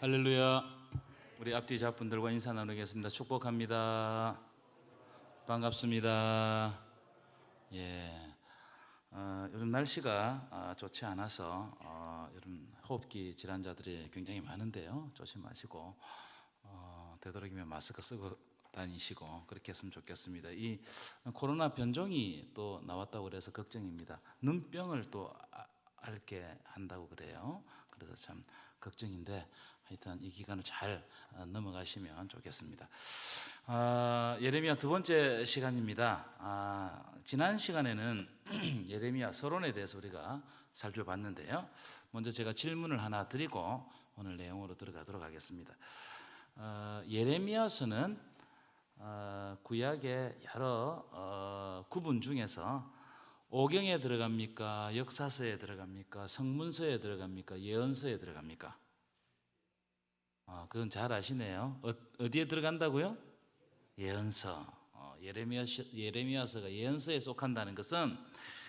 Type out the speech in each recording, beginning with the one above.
할렐루야. 우리 앞뒤 자분들과 인사 나누겠습니다. 축복합니다. 반갑습니다. 예. 요즘 날씨가 좋지 않아서 요즘 호흡기 질환자들이 굉장히 많은데요. 조심하시고 되도록이면 마스크 쓰고 다니시고 그렇게 했으면 좋겠습니다. 이 코로나 변종이 또 나왔다고 그래서 걱정입니다. 눈병을 또 앓게 한다고 그래요. 그래서 참 걱정인데 하여튼 이 기간을 잘 넘어가시면 좋겠습니다. 예레미야 두 번째 시간입니다. 지난 시간에는 예레미야 서론에 대해서 우리가 살펴봤는데요. 먼저 제가 질문을 하나 드리고 오늘 내용으로 들어가도록 하겠습니다. 예레미야서는 구약의 여러 구분 중에서 오경에 들어갑니까? 역사서에 들어갑니까? 성문서에 들어갑니까? 예언서에 들어갑니까? 그건 잘 아시네요. 어디에 들어간다고요? 예언서. 예레미야서가 예언서에 속한다는 것은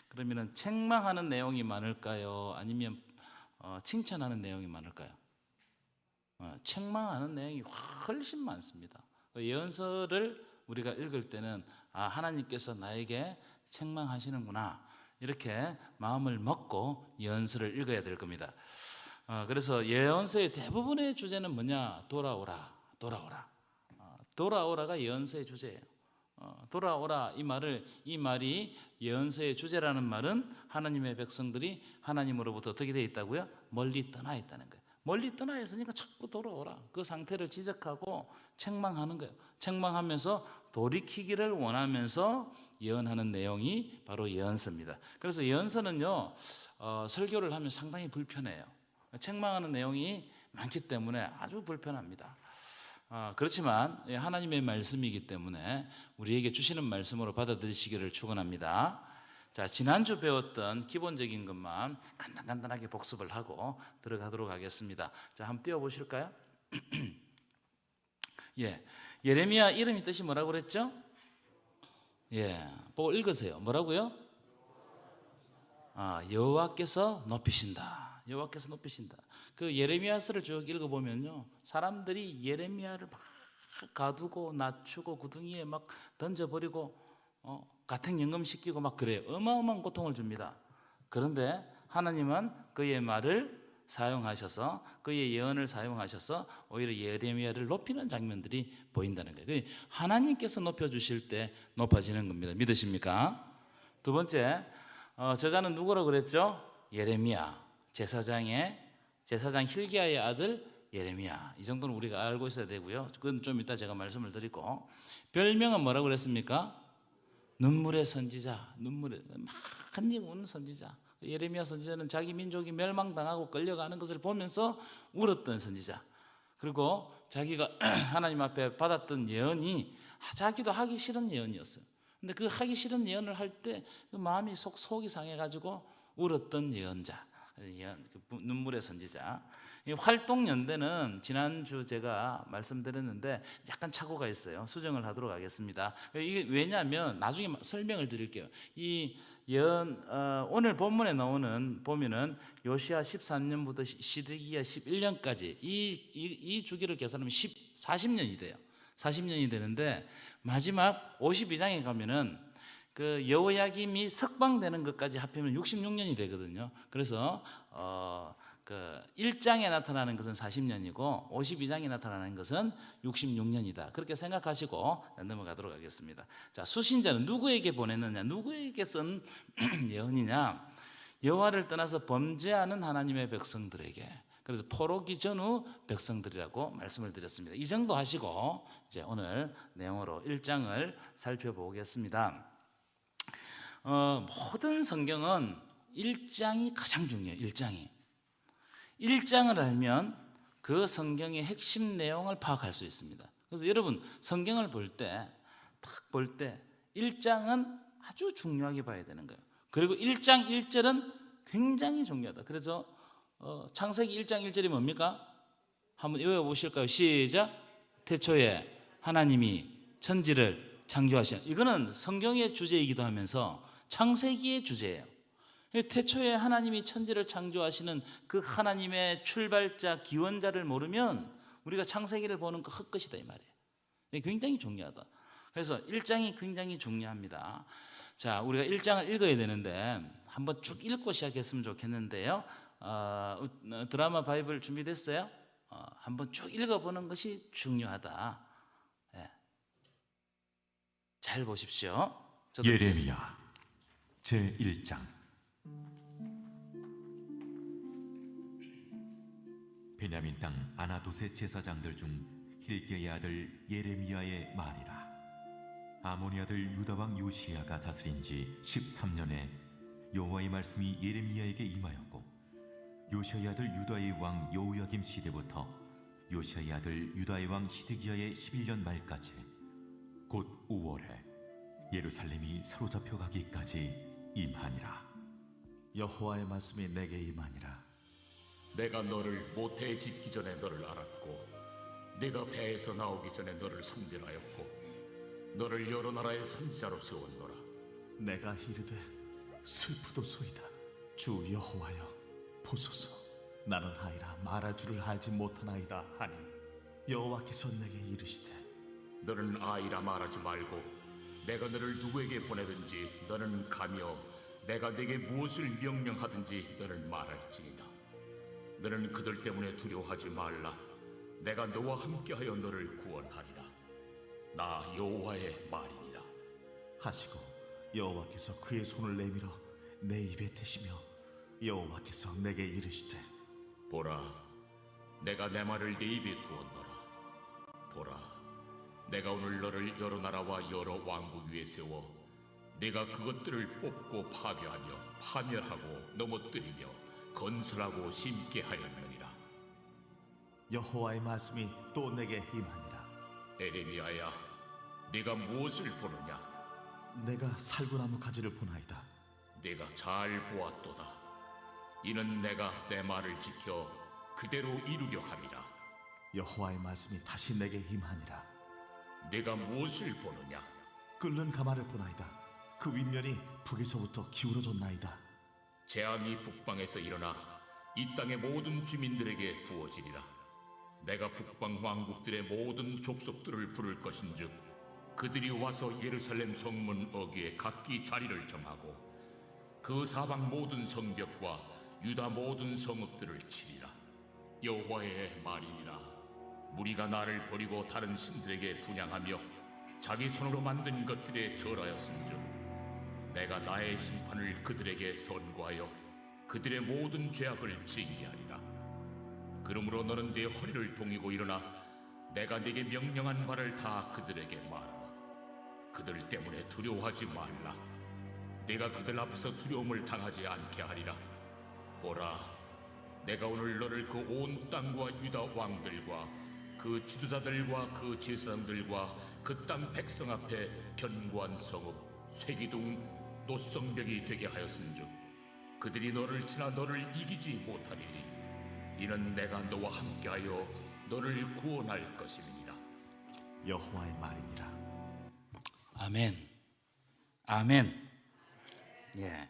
그러면은 책망하는 내용이 많을까요? 아니면 칭찬하는 내용이 많을까요? 책망하는 내용이 훨씬 많습니다. 예언서를 우리가 읽을 때는 하나님께서 나에게 책망하시는구나 이렇게 마음을 먹고 예언서를 읽어야 될 겁니다. 그래서 예언서의 대부분의 주제는 뭐냐? 돌아오라, 돌아오라. 돌아오라가 예언서의 주제예요. 돌아오라 이 말이 예언서의 주제라는 말은 하나님의 백성들이 하나님으로부터 어떻게 되어 있다고요? 멀리 떠나 있다는 거예요. 멀리 떠나 있으니까 자꾸 돌아오라. 그 상태를 지적하고 책망하는 거예요. 책망하면서 돌이키기를 원하면서 예언하는 내용이 바로 예언서입니다. 그래서 예언서는요, 설교를 하면 상당히 불편해요. 책망하는 내용이 많기 때문에 아주 불편합니다. 그렇지만 하나님의 말씀이기 때문에 우리에게 주시는 말씀으로 받아들이시기를 축원합니다. 자, 지난주 배웠던 기본적인 것만 간단하게 복습을 하고 들어가도록 하겠습니다. 자, 한번 띄워보실까요? 예, 예레미야 이름이 뜻이 뭐라고 그랬죠? 보고 읽으세요. 뭐라고요? 여호와께서 높이신다. 여호와께서 높이신다. 그 예레미야서를 쭉 읽어보면요, 사람들이 예레미야를 막 가두고 낮추고 구덩이에 막 던져버리고 가택연금시키고 막 그래요. 어마어마한 고통을 줍니다. 그런데 하나님은 그의 말을 사용하셔서 그의 예언을 사용하셔서 오히려 예레미야를 높이는 장면들이 보인다는 거예요. 하나님께서 높여주실 때 높아지는 겁니다. 믿으십니까? 두 번째, 저자는 누구라고 그랬죠? 예레미야, 제사장 hil기야의 아들 예레미야. 이 정도는 우리가 알고 있어야 되고요. 그건 좀 이따 제가 말씀을 드리고, 별명은 뭐라고 그랬습니까? 눈물의 선지자, 눈물의 많이 우는 선지자. 예레미야 선지자는 자기 민족이 멸망당하고 끌려가는 것을 보면서 울었던 선지자. 그리고 자기가 하나님 앞에 받았던 예언이 자기도 하기 싫은 예언이었어요. 근데 그 하기 싫은 예언을 할 때 그 마음이 속이 상해가지고 울었던 예언자, 눈물의 선지자. 이 활동 연대는 지난주 제가 말씀드렸는데 약간 착오가 있어요. 수정을 하도록 하겠습니다. 이게 왜냐하면 나중에 설명을 드릴게요. 이 오늘 본문에 나오는 보면은 요시야 13년부터 시드기야 11년까지 이 주기를 계산하면 40년이 돼요. 40년이 되는데 마지막 52장에 가면은 그 여호야김이 석방되는 것까지 합하면 66년이 되거든요. 그래서 그 1장에 나타나는 것은 40년이고 52장에 나타나는 것은 66년이다. 그렇게 생각하시고 넘어가도록 하겠습니다. 자, 수신자는 누구에게 보냈느냐? 누구에게 쓴 예언이냐? 여호와를 떠나서 범죄하는 하나님의 백성들에게. 그래서 포로기 전후 백성들이라고 말씀을 드렸습니다. 이 정도 하시고 이제 오늘 내용으로 1장을 살펴보겠습니다. 모든 성경은 1장이 가장 중요해요. 1장을 알면 그 성경의 핵심 내용을 파악할 수 있습니다. 그래서 여러분 성경을 볼 때 1장은 아주 중요하게 봐야 되는 거예요. 그리고 1장 1절은 굉장히 중요하다. 그래서 창세기 1장 1절이 뭡니까? 한번 외워보실까요? 시작. 태초에 하나님이 천지를 창조하신. 이거는 성경의 주제이기도 하면서 창세기의 주제예요. 태초에 하나님이 천지를 창조하시는 그 하나님의 출발자, 기원자를 모르면 우리가 창세기를 보는 거 헛것이다 이 말이에요. 굉장히 중요하다. 그래서 1장이 굉장히 중요합니다. 자, 우리가 1장을 읽어야 되는데 한번 쭉 읽고 시작했으면 좋겠는데요. 드라마 바이블 준비됐어요? 한번 쭉 읽어보는 것이 중요하다. 네. 잘 보십시오. 예레미야 제1장. 베냐민 땅 아나돗의 제사장들 중 hilki야의 아들 예레미야의 말이라. 아모니 아들 유다 왕 요시야가 다스린 지 13년에 여호와의 말씀이 예레미야에게 임하였고, 요시야의 아들 유다의 왕 여호야김 시대부터 요시야의 아들 유다의 왕 시드기야의 11년 말까지, 곧 5월에 예루살렘이 사로잡혀 가기까지 임하니라. 여호와의 말씀이 내게 임하니라. 내가 너를 모태에 짓기 전에 너를 알았고, 네가 배에서 나오기 전에 너를 선별하였고, 너를 여러 나라의 선지자로 세웠노라. 내가 이르되 슬프도소이다. 주 여호와여 보소서, 나는 하이라 말할 줄을 알지 못하나이다 하니, 여호와께서 내게 이르시되 너는 아이라 말하지 말고 내가 너를 누구에게 보내든지 너는 가며 내가 네게 무엇을 명령하든지 너는 말할지니라. 너는 그들 때문에 두려워하지 말라. 내가 너와 함께하여 너를 구원하리라. 나 여호와의 말이니라. 하시고 여호와께서 그의 손을 내밀어 내 입에 대시며 여호와께서 내게 이르시되 보라, 내가 내 말을 네 입에 두었노라. 보라, 내가 오늘 너를 여러 나라와 여러 왕국 위에 세워 네가 그것들을 뽑고 파괴하며 파멸하고 넘어뜨리며 건설하고 심게 하였느니라. 여호와의 말씀이 또 내게 임하니라. 에레미야야, 네가 무엇을 보느냐? 내가 살구나무 가지를 보나이다. 네가 잘 보았도다. 이는 내가 내 말을 지켜 그대로 이루려 함이라. 여호와의 말씀이 다시 내게 임하니라. 네가 무엇을 보느냐? 끓는 가마를 보나이다. 그 윗면이 북에서부터 기울어졌나이다. 재앙이 북방에서 일어나 이 땅의 모든 주민들에게 부어지리라. 내가 북방 왕국들의 모든 족속들을 부를 것인즉 그들이 와서 예루살렘 성문 어귀에 각기 자리를 정하고 그 사방 모든 성벽과 유다 모든 성읍들을 치리라. 여호와의 말이니라. 무리가 나를 버리고 다른 신들에게 분향하며 자기 손으로 만든 것들에 절하였은즉 내가 나의 심판을 그들에게 선고하여 그들의 모든 죄악을 징계하리라. 그러므로 너는 내 허리를 동이고 일어나 내가 네게 명령한 바를 다 그들에게 말하라. 그들 때문에 두려워하지 말라. 내가 그들 앞에서 두려움을 당하지 않게 하리라. 보라, 내가 오늘 너를 그 온 땅과 유다 왕들과 그 지도자들과 그 제사장들과 그 땅 백성 앞에 견고한 성읍, 쇠기둥, 노성벽이 되게 하였은즉 그들이 너를 치나 너를 이기지 못하리니 이는 내가 너와 함께하여 너를 구원할 것임이니라. 여호와의 말이니라. 아멘. 아멘. 예.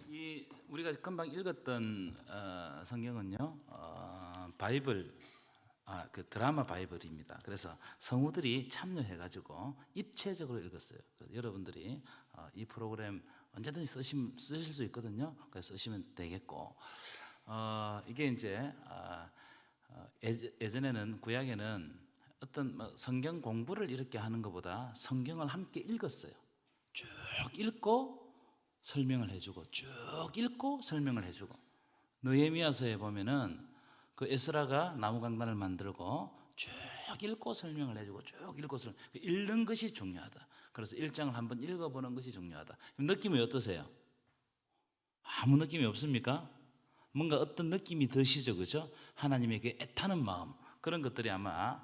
이 우리가 금방 읽었던 성경은요, 바이블, 그 드라마 바이블입니다. 그래서 성우들이 참여해가지고 입체적으로 읽었어요. 그래서 여러분들이 이 프로그램 언제든지 쓰실 수 있거든요. 그래서 쓰시면 되겠고, 이게 이제 예전에는 구약에는 어떤 성경 공부를 이렇게 하는 것보다 성경을 함께 읽었어요. 쭉 읽고 설명을 해주고 쭉 읽고 설명을 해주고, 느헤미야서에 보면은 그 에스라가 나무 강단을 만들고 쭉 읽고 설명을 해주고 쭉 읽고 읽는 것이 중요하다. 그래서 1장을 한번 읽어보는 것이 중요하다. 느낌이 어떠세요? 아무 느낌이 없습니까? 뭔가 어떤 느낌이 드시죠, 그죠? 하나님에게 애타는 마음, 그런 것들이 아마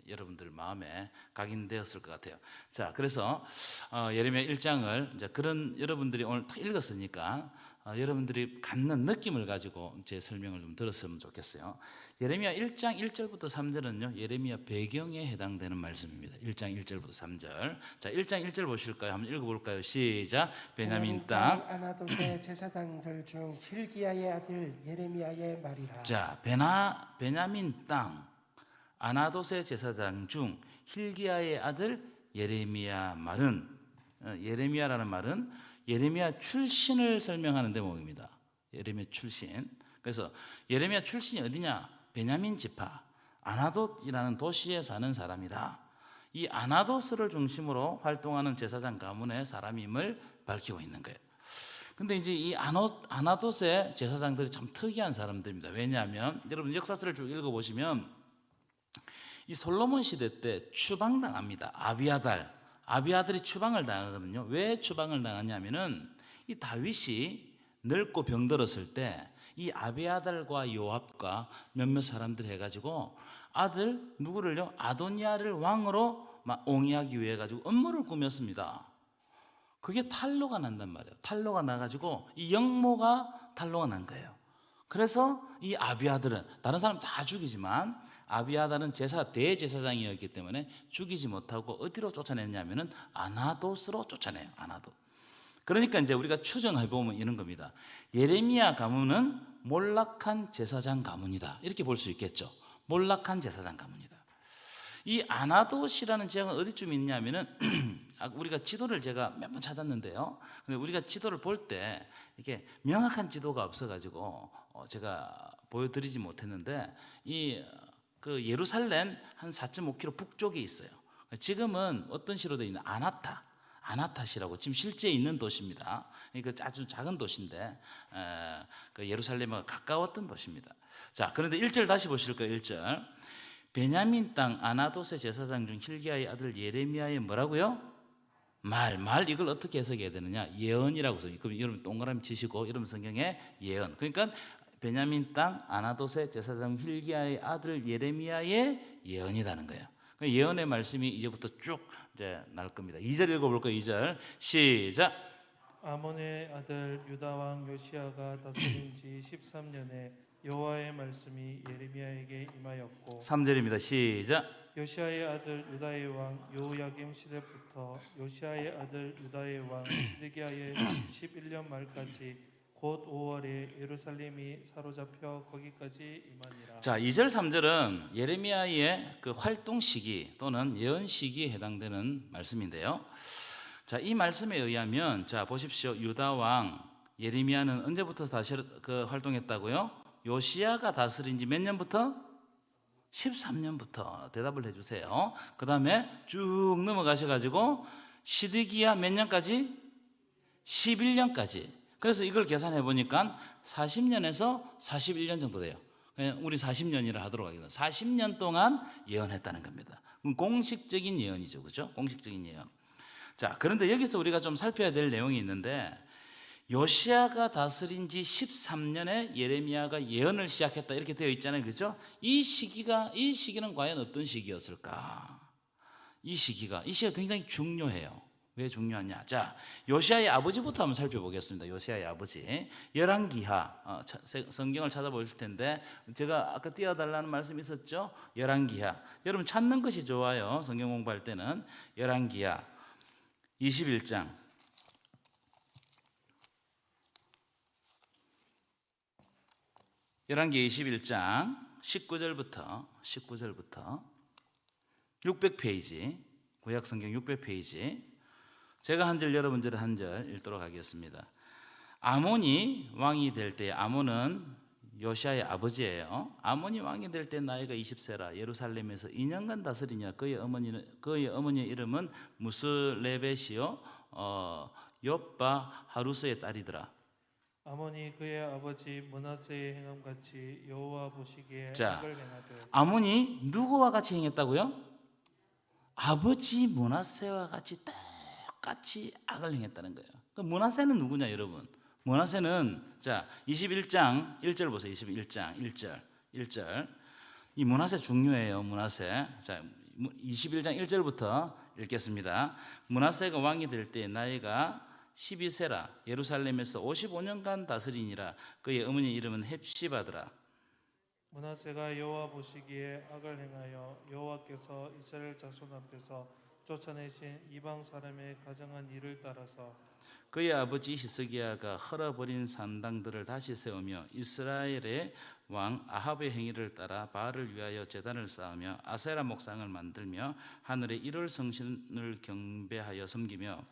여러분들 마음에 각인되었을 것 같아요. 자, 그래서 예레미야 1장을 이제 그런 여러분들이 오늘 다 읽었으니까 여러분들이 갖는 느낌을 가지고 제 설명을 좀 들었으면 좋겠어요. 예레미야 1장 1절부터 3절은요 예레미야 배경에 해당되는 말씀입니다. 1장 1절부터 3절. 자, 1장 1절 보실까요? 한번 읽어볼까요? 시작. 베냐민 땅 아나돗의 제사장들 중 힐기야의 아들 예레미야의 말이라. 자, 베냐민 땅 아나돗의 제사장 중 힐기야의 아들 예레미야 말은 예레미야라는 말은 예레미야 출신을 설명하는 대목입니다. 예레미야 출신. 그래서 예레미야 출신이 어디냐? 베냐민 지파 아나돗이라는 도시에 사는 사람이다. 이 아나돗을 중심으로 활동하는 제사장 가문의 사람임을 밝히고 있는 거예요. 근데 이제 이 아나돗의 제사장들이 참 특이한 사람들입니다. 왜냐하면 여러분 역사서를 쭉 읽어보시면 이 솔로몬 시대 때 추방당합니다. 아비아달이 추방을 당하거든요. 왜 추방을 당하냐면은 이 다윗이 늙고 병들었을 때 이 아비아달과 요압과 몇몇 사람들 해가지고 아들 누구를요? 아도니아를 왕으로 막 옹이하기 위해 가지고 음모를 꾸몄습니다. 그게 탈로가 난단 말이에요. 탈로가 나가지고 이 영모가 탈로가 난 거예요. 그래서 이 아비아달은 다른 사람 다 죽이지만 아비아달은 대제사장이었기 때문에 죽이지 못하고 어디로 쫓아냈냐면은 아나돗으로 쫓아내요. 아나돗. 그러니까 이제 우리가 추정해 보면 이런 겁니다. 예레미야 가문은 몰락한 제사장 가문이다. 이렇게 볼 수 있겠죠. 몰락한 제사장 가문이다. 이 아나돗이라는 지역은 어디쯤 있냐면은 우리가 지도를 제가 몇 번 찾았는데요. 근데 우리가 지도를 볼 때 이게 명확한 지도가 없어가지고 제가 보여드리지 못했는데 그 예루살렘 한 4.5km 북쪽에 있어요. 지금은 어떤 시로 되어 있는 아나탓이라고 지금 실제 있는 도시입니다. 그러니까 아주 작은 도시인데 그 예루살렘과 가까웠던 도시입니다. 자, 그런데 1절 다시 보실 거예요. 1절. 베냐민 땅 아나돗의 제사장 중 힐기야의 아들 예레미야의 뭐라고요? 말 이걸 어떻게 해석해야 되느냐? 예언이라고 써요. 그럼 여러분 동그라미 치시고 여러분 성경에 예언. 그러니까 베냐민 땅 아나돗의 제사장 힐기야의 아들 예레미야의 예언이라는 거예요. 예언의 말씀이 이제부터 쭉 이제 날 겁니다. 2절 읽어볼까요? 2절 시작. 아몬의 아들 유다 왕 요시야가 다스린 지 13년에 여호와의 말씀이 예레미야에게 임하였고 3절입니다. 시작. 요시야의 아들 유다의 왕 요야김 시대부터 요시야의 아들 유다의 왕 시드기야의 11년 말까지 곧 5월에 예루살렘이 사로잡혀 거기까지 임하니라. 자, 2절 3절은 예레미야의 그 활동 시기 또는 예언 시기에 해당되는 말씀인데요. 자, 이 말씀에 의하면 자, 보십시오. 유다 왕 예레미야는 언제부터 다시 그 활동했다고요? 요시야가 다스린 지 몇 년부터? 13년부터 대답을 해 주세요. 그다음에 쭉 넘어가셔 가지고 시드기야 몇 년까지? 11년까지. 그래서 이걸 계산해 보니까 40년에서 41년 정도 돼요. 우리 40년이라 하도록 하겠습니다. 40년 동안 예언했다는 겁니다. 공식적인 예언이죠. 그렇죠? 공식적인 예언. 자, 그런데 여기서 우리가 좀 살펴야 될 내용이 있는데 요시야가 다스린 지 13년에 예레미야가 예언을 시작했다 이렇게 되어 있잖아요. 그렇죠? 이 시기는 과연 어떤 시기였을까? 이 시기가 굉장히 중요해요. 왜 중요하냐? 자, 요시야의 아버지부터 한번 살펴보겠습니다. 요시야의 아버지 열왕기하 성경을 찾아보실 텐데 제가 아까 띄워달라는 말씀이 있었죠? 열왕기하 여러분 찾는 것이 좋아요. 성경 공부할 때는 열왕기하 21장 열왕기 21장 19절부터 600페이지 구약 성경 600페이지 제가 한 절 여러분들은 한 절 읽도록 하겠습니다. 아몬이 왕이 될 때 아몬은 요시야의 아버지예요. 아몬이 왕이 될 때 나이가 20세라 예루살렘에서 2년간 다스리냐 그의 어머니의 이름은 무슬레벳이요 욥바 하루스의 딸이더라. 아몬이 그의 아버지 므낫세의 행함같이 여호와 보시기에 자, 악을 행하되 아몬이 누구와 같이 행했다고요? 아버지 므낫세와 같이 똑같이 악을 행했다는 거예요. 그 므낫세는 누구냐 여러분? 므낫세는 자 21장 1절 보세요. 21장 1절 이 므낫세 중요해요. 므낫세 자 21장 1절부터 읽겠습니다. 므낫세가 왕이 될 때 나이가 12세라 예루살렘에서 55년간 다스리니라. 그의 어머니 이름은 헵시바더라. 므낫세가 여호와 보시기에 악을 행하여 여호와께서 이스라엘 자손 앞에서 쫓아내신 이방 사람의 가정한 일을 따라서 그의 아버지 히스기야가 헐어버린 산당들을 다시 세우며 이스라엘의 왕 아합의 행위를 따라 바알을 위하여 제단을 쌓으며 아세라 목상을 만들며 하늘의 1월 성신을 경배하여 섬기며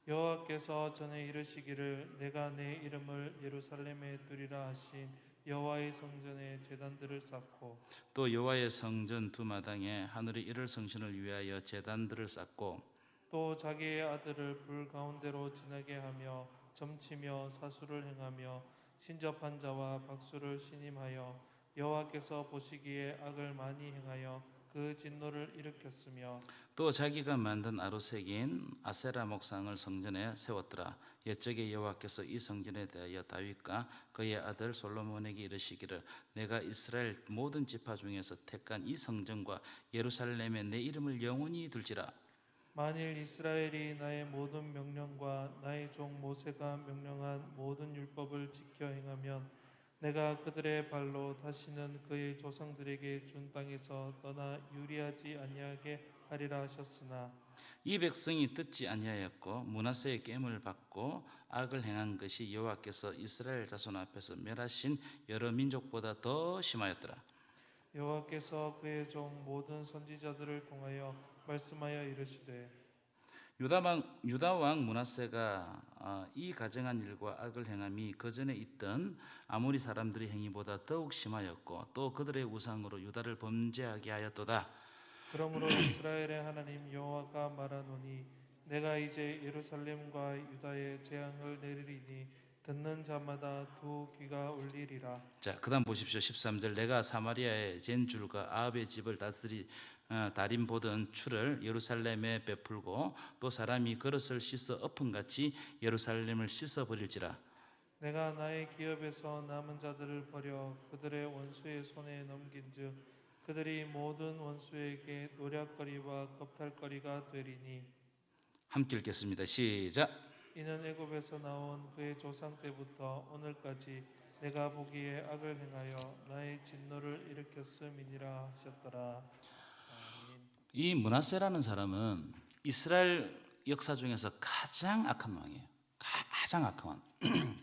여호와께서 전에 이르시기를 내가 내 이름을 예루살렘에 두리라 하신 여호와의 성전에 제단들을 쌓고 또 여호와의 성전 두 마당에 하늘의 1월 성신을 위하여 제단들을 쌓고 또 자기의 아들을 불 가운데로 지나게 하며 점치며 사수를 행하며 신접한 자와 박수를 신임하여 여호와께서 보시기에 악을 많이 행하여 그 진노를 일으켰으며 또 자기가 만든 아로색인 아세라 목상을 성전에 세웠더라. 옛적에 여호와께서 이 성전에 대하여 다윗과 그의 아들 솔로몬에게 이르시기를 내가 이스라엘 모든 지파 중에서 택한 이 성전과 예루살렘에 내 이름을 영원히 둘지라. 만일 이스라엘이 나의 모든 명령과 나의 종 모세가 명령한 모든 율법을 지켜 행하면 내가 그들의 발로 다시는 그의 조상들에게 준 땅에서 떠나 유리하지 아니하게 하리라 하셨으나 이 백성이 듣지 아니하였고 므낫세의 깸을 받고 악을 행한 것이 여호와께서 이스라엘 자손 앞에서 멸하신 여러 민족보다 더 심하였더라. 여호와께서 그의 종 모든 선지자들을 통하여 말씀하여 이르시되 유다 왕 므낫세가 이 가증한 일과 악을 행함이 그 전에 있던 아모리 사람들의 행위보다 더욱 심하였고 또 그들의 우상으로 유다를 범죄하게 하였도다. 그러므로 이스라엘의 하나님 여호와가 말하노니 내가 이제 예루살렘과 유다에 재앙을 내리리니 듣는 자마다 두 귀가 울리리라. 자, 그다음 보십시오. 13절 내가 사마리아의 젠줄과 아합의 집을 다림 보던 추를 예루살렘에 베풀고 또 사람이 그릇을 씻어 엎은같이 예루살렘을 씻어 버릴지라. 내가 나의 기업에서 남은 자들을 버려 그들의 원수의 손에 넘긴즉 그들이 모든 원수에게 노략거리와 겁탈거리가 되리니 함께 읽겠습니다. 시작. 이는 애굽에서 나온 그의 조상 때부터 오늘까지 내가 보기에 악을 행하여 나의 진노를 일으켰음이니라 하셨더라. 이 므낫세라는 사람은 이스라엘 역사 중에서 가장 악한 왕이에요. 가장 악한 왕.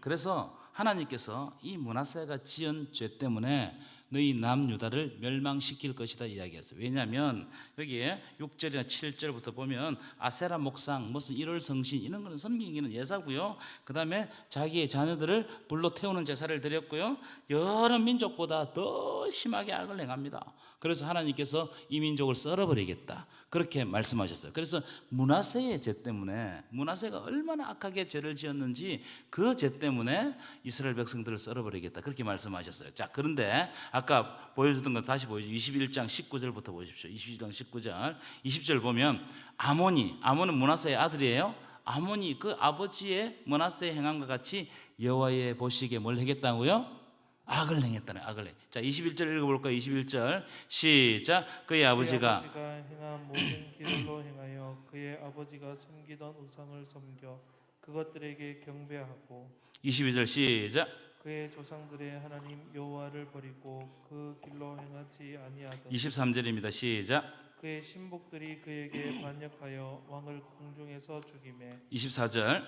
그래서 하나님께서 이 므낫세가 지은 죄 때문에 너희 남유다를 멸망시킬 것이다 이야기했어요. 왜냐하면 여기에 6절이나 7절부터 보면 아세라 목상 무슨 1월 성신 이런 거는 섬기기는 예사고요. 그 다음에 자기의 자녀들을 불로 태우는 제사를 드렸고요. 여러 민족보다 더 심하게 악을 행합니다. 그래서 하나님께서 이 민족을 썰어버리겠다 그렇게 말씀하셨어요. 그래서 므낫세의 죄 때문에 므낫세가 얼마나 악하게 죄를 지었는지 그 죄 때문에 이스라엘 백성들을 썰어버리겠다 그렇게 말씀하셨어요. 자, 그런데 아까 보여주던 거 다시 보여주죠. 21장 19절부터 보십시오. 21장 19절 20절 보면 아몬은 므낫세의 아들이에요. 아몬이 그 아버지의 므낫세의 행함과 같이 여호와의 보시기에 뭘 하겠다고요? 악을 행했다는 악을 행. 자, 21절 읽어볼까요? 21절 시작. 그의 아버지가 행한 모든 길로 행하여 그의 아버지가 섬기던 우상을 섬겨 그것들에게 경배하고 22절 시작. 그의 조상들의 하나님 여호와를 버리고 그 길로 행하지 아니하던 23절입니다. 시작. 그의 신복들이 그에게 반역하여 왕을 궁중에서 죽이매 24절.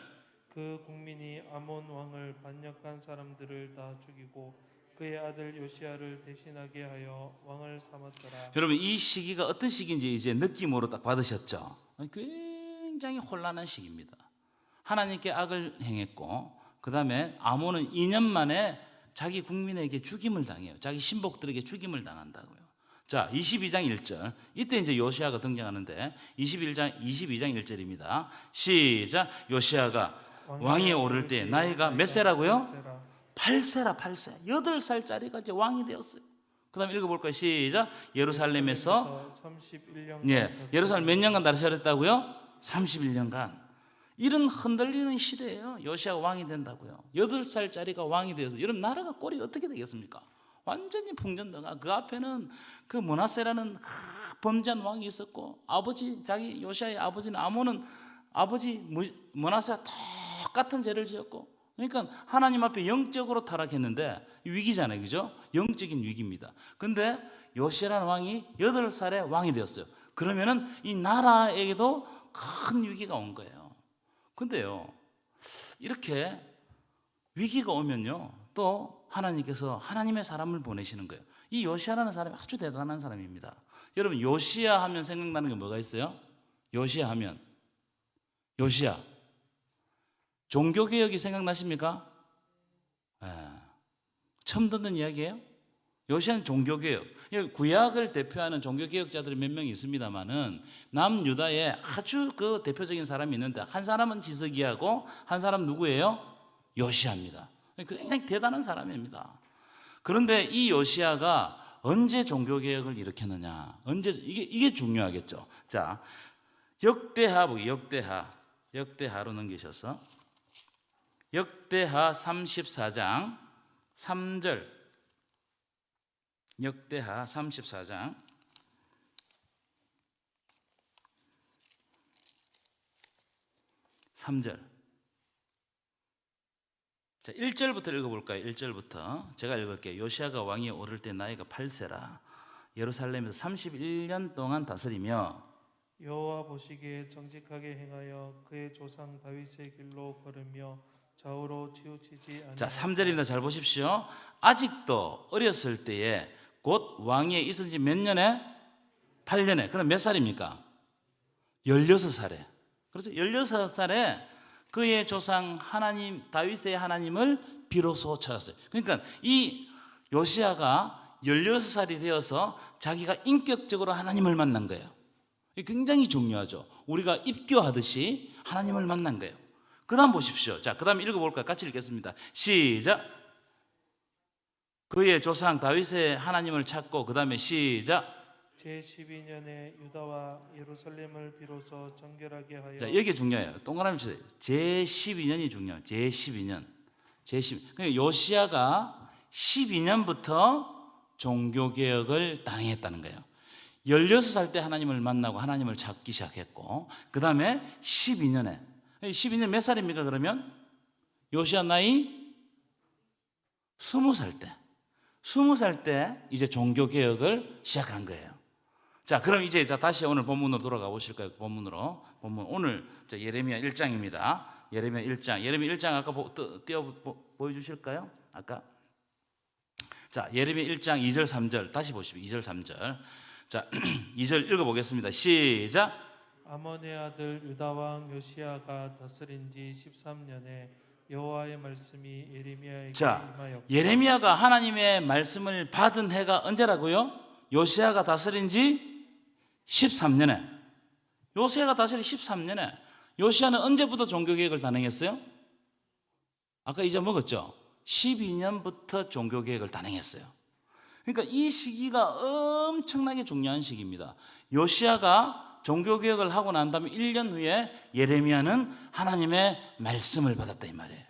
그 국민이 아몬 왕을 반역한 사람들을 다 죽이고 그의 아들 요시야를 대신하게 하여 왕을 삼았더라. 여러분 이 시기가 어떤 시기인지 이제 느낌으로 딱 받으셨죠? 굉장히 혼란한 시기입니다. 하나님께 악을 행했고 그 다음에 아몬은 2년 만에 자기 국민에게 죽임을 당해요. 자기 신복들에게 죽임을 당한다고요. 자, 22장 1절 이때 이제 요시야가 등장하는데 22장 1절입니다. 시작. 요시야가 왕위에 오를 때 나이가 몇 세라고요? 8세라 8세 8살짜리가 이제 왕이 되었어요. 그 다음에 읽어볼까요? 시작. 예루살렘에서 31년 예루살렘 몇 년간 다스렸다고요? 31년간. 이런 흔들리는 시대예요. 요시아가 왕이 된다고요. 8살짜리가 왕이 되어서 여러분 나라가 꼴이 어떻게 되겠습니까? 완전히 풍전등화. 그 앞에는 그 므낫세라는 범죄한 왕이 있었고 자기 요시아의 아버지는 아몬은 아버지 므낫세가 더 똑같은 죄를 지었고, 그러니까 하나님 앞에 영적으로 타락했는데 위기잖아요, 그죠? 영적인 위기입니다. 근데 요시아라는 왕이 8살에 왕이 되었어요. 그러면은 이 나라에게도 큰 위기가 온 거예요. 근데요, 이렇게 위기가 오면요, 또 하나님께서 하나님의 사람을 보내시는 거예요. 이 요시아라는 사람이 아주 대단한 사람입니다. 여러분, 요시아 하면 생각나는 게 뭐가 있어요? 요시아 하면, 요시아 종교개혁이 생각나십니까? 처음 듣는 이야기예요? 요시아는 종교개혁, 구약을 대표하는 종교개혁자들이 몇 명 있습니다만은 남유다에 아주 그 대표적인 사람이 있는데, 한 사람은 히스기야고 한 사람 누구예요? 요시아입니다. 굉장히 대단한 사람입니다. 그런데 이 요시아가 언제 종교개혁을 일으켰느냐, 언제, 이게 중요하겠죠. 자, 역대하로 넘기셔서 역대하 34장 3절, 역대하 34장 3절. 자, 1절부터 읽어볼까요? 1절부터 제가 읽을게요. 요시아가 왕위에 오를 때 나이가 8세라 예루살렘에서 31년 동안 다스리며 여호와 보시기에 정직하게 행하여 그의 조상 다윗의 길로 걸으며 좌우로 치우치지 아니하고. 자, 3절입니다. 잘 보십시오. 아직도 어렸을 때에 곧 왕위에 있은 지 몇 년에? 8년에. 그럼 몇 살입니까? 16살에. 그렇죠? 16살에 그의 조상 하나님, 다윗의 하나님을 비로소 찾았어요. 그러니까 이 요시아가 16살이 되어서 자기가 인격적으로 하나님을 만난 거예요. 이게 굉장히 중요하죠. 우리가 입교하듯이 하나님을 만난 거예요. 그 다음 보십시오. 자, 그 다음 읽어볼까요? 같이 읽겠습니다. 시작. 그의 조상 다윗의 하나님을 찾고, 그 다음에 시작. 제12년에 유다와 예루살렘을 비로소 정결하게 하여. 자, 여기 중요해요. 동그라미 치세요. 제12년이 중요해요. 제12년. 그러니까 요시아가 12년부터 종교개혁을 단행했다는 거예요. 16살 때 하나님을 만나고 하나님을 찾기 시작했고, 그 다음에 12년에 12년 몇 살입니까? 그러면 요시아 나이 20살 때, 20살 때 이제 종교개혁을 시작한 거예요. 자, 그럼 이제 다시 오늘 본문으로 돌아가 보실까요? 본문 오늘 예레미야 1장입니다. 예레미야 1장 아까 보여주실까요? 아까. 자, 예레미야 1장 2절 3절 다시 보십시오. 2절 3절. 자, 2절 읽어보겠습니다. 시작. 아몬의 아들 유다 왕 요시아가 다스린 지 13년에 여호와의 말씀이 예레미야에게 임하였고. 예레미야가 하나님의 말씀을 받은 해가 언제라고요? 요시아가 다스린 지 13년에. 요시아가 다스린 13년에. 요시아는 언제부터 종교개혁을 단행했어요? 아까 잊어먹었죠? 12년부터 종교개혁을 단행했어요. 그러니까 이 시기가 엄청나게 중요한 시기입니다. 요시아가 종교개혁을 하고 난 다음에 1년 후에 예레미야는 하나님의 말씀을 받았다 이 말이에요.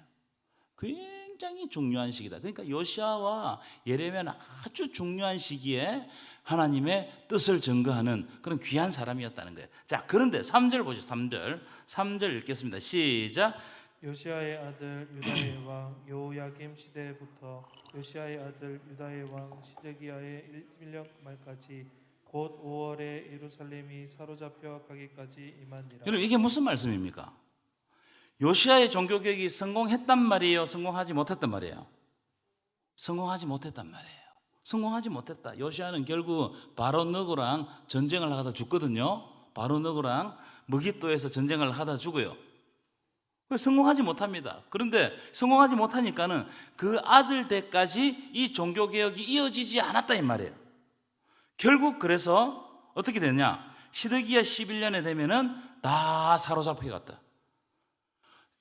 굉장히 중요한 시기다. 그러니까 요시아와 예레미야는 아주 중요한 시기에 하나님의 뜻을 증거하는 그런 귀한 사람이었다는 거예요. 자, 그런데 3절 보시죠. 3절 읽겠습니다. 시작. 요시아의 아들 유다의 왕 여호야김 시대부터 요시아의 아들 유다의 왕 시드기야의 1년 말까지 곧 5월에 예루살렘이 사로잡혀 가기까지 임하니라. 여러분, 이게 무슨 말씀입니까? 요시아의 종교개혁이 성공했단 말이에요? 성공하지 못했단 말이에요? 성공하지 못했단 말이에요. 성공하지 못했다. 요시아는 결국 바로 느고랑 전쟁을 하다 죽거든요. 바로 느고랑 무깃도에서 전쟁을 하다 죽어요. 성공하지 못합니다. 그런데 성공하지 못하니까는 그 아들 때까지 이 종교개혁이 이어지지 않았다 이 말이에요. 결국 그래서 어떻게 되냐? 시드기야 11년에 되면은 다 사로잡혀 갔다.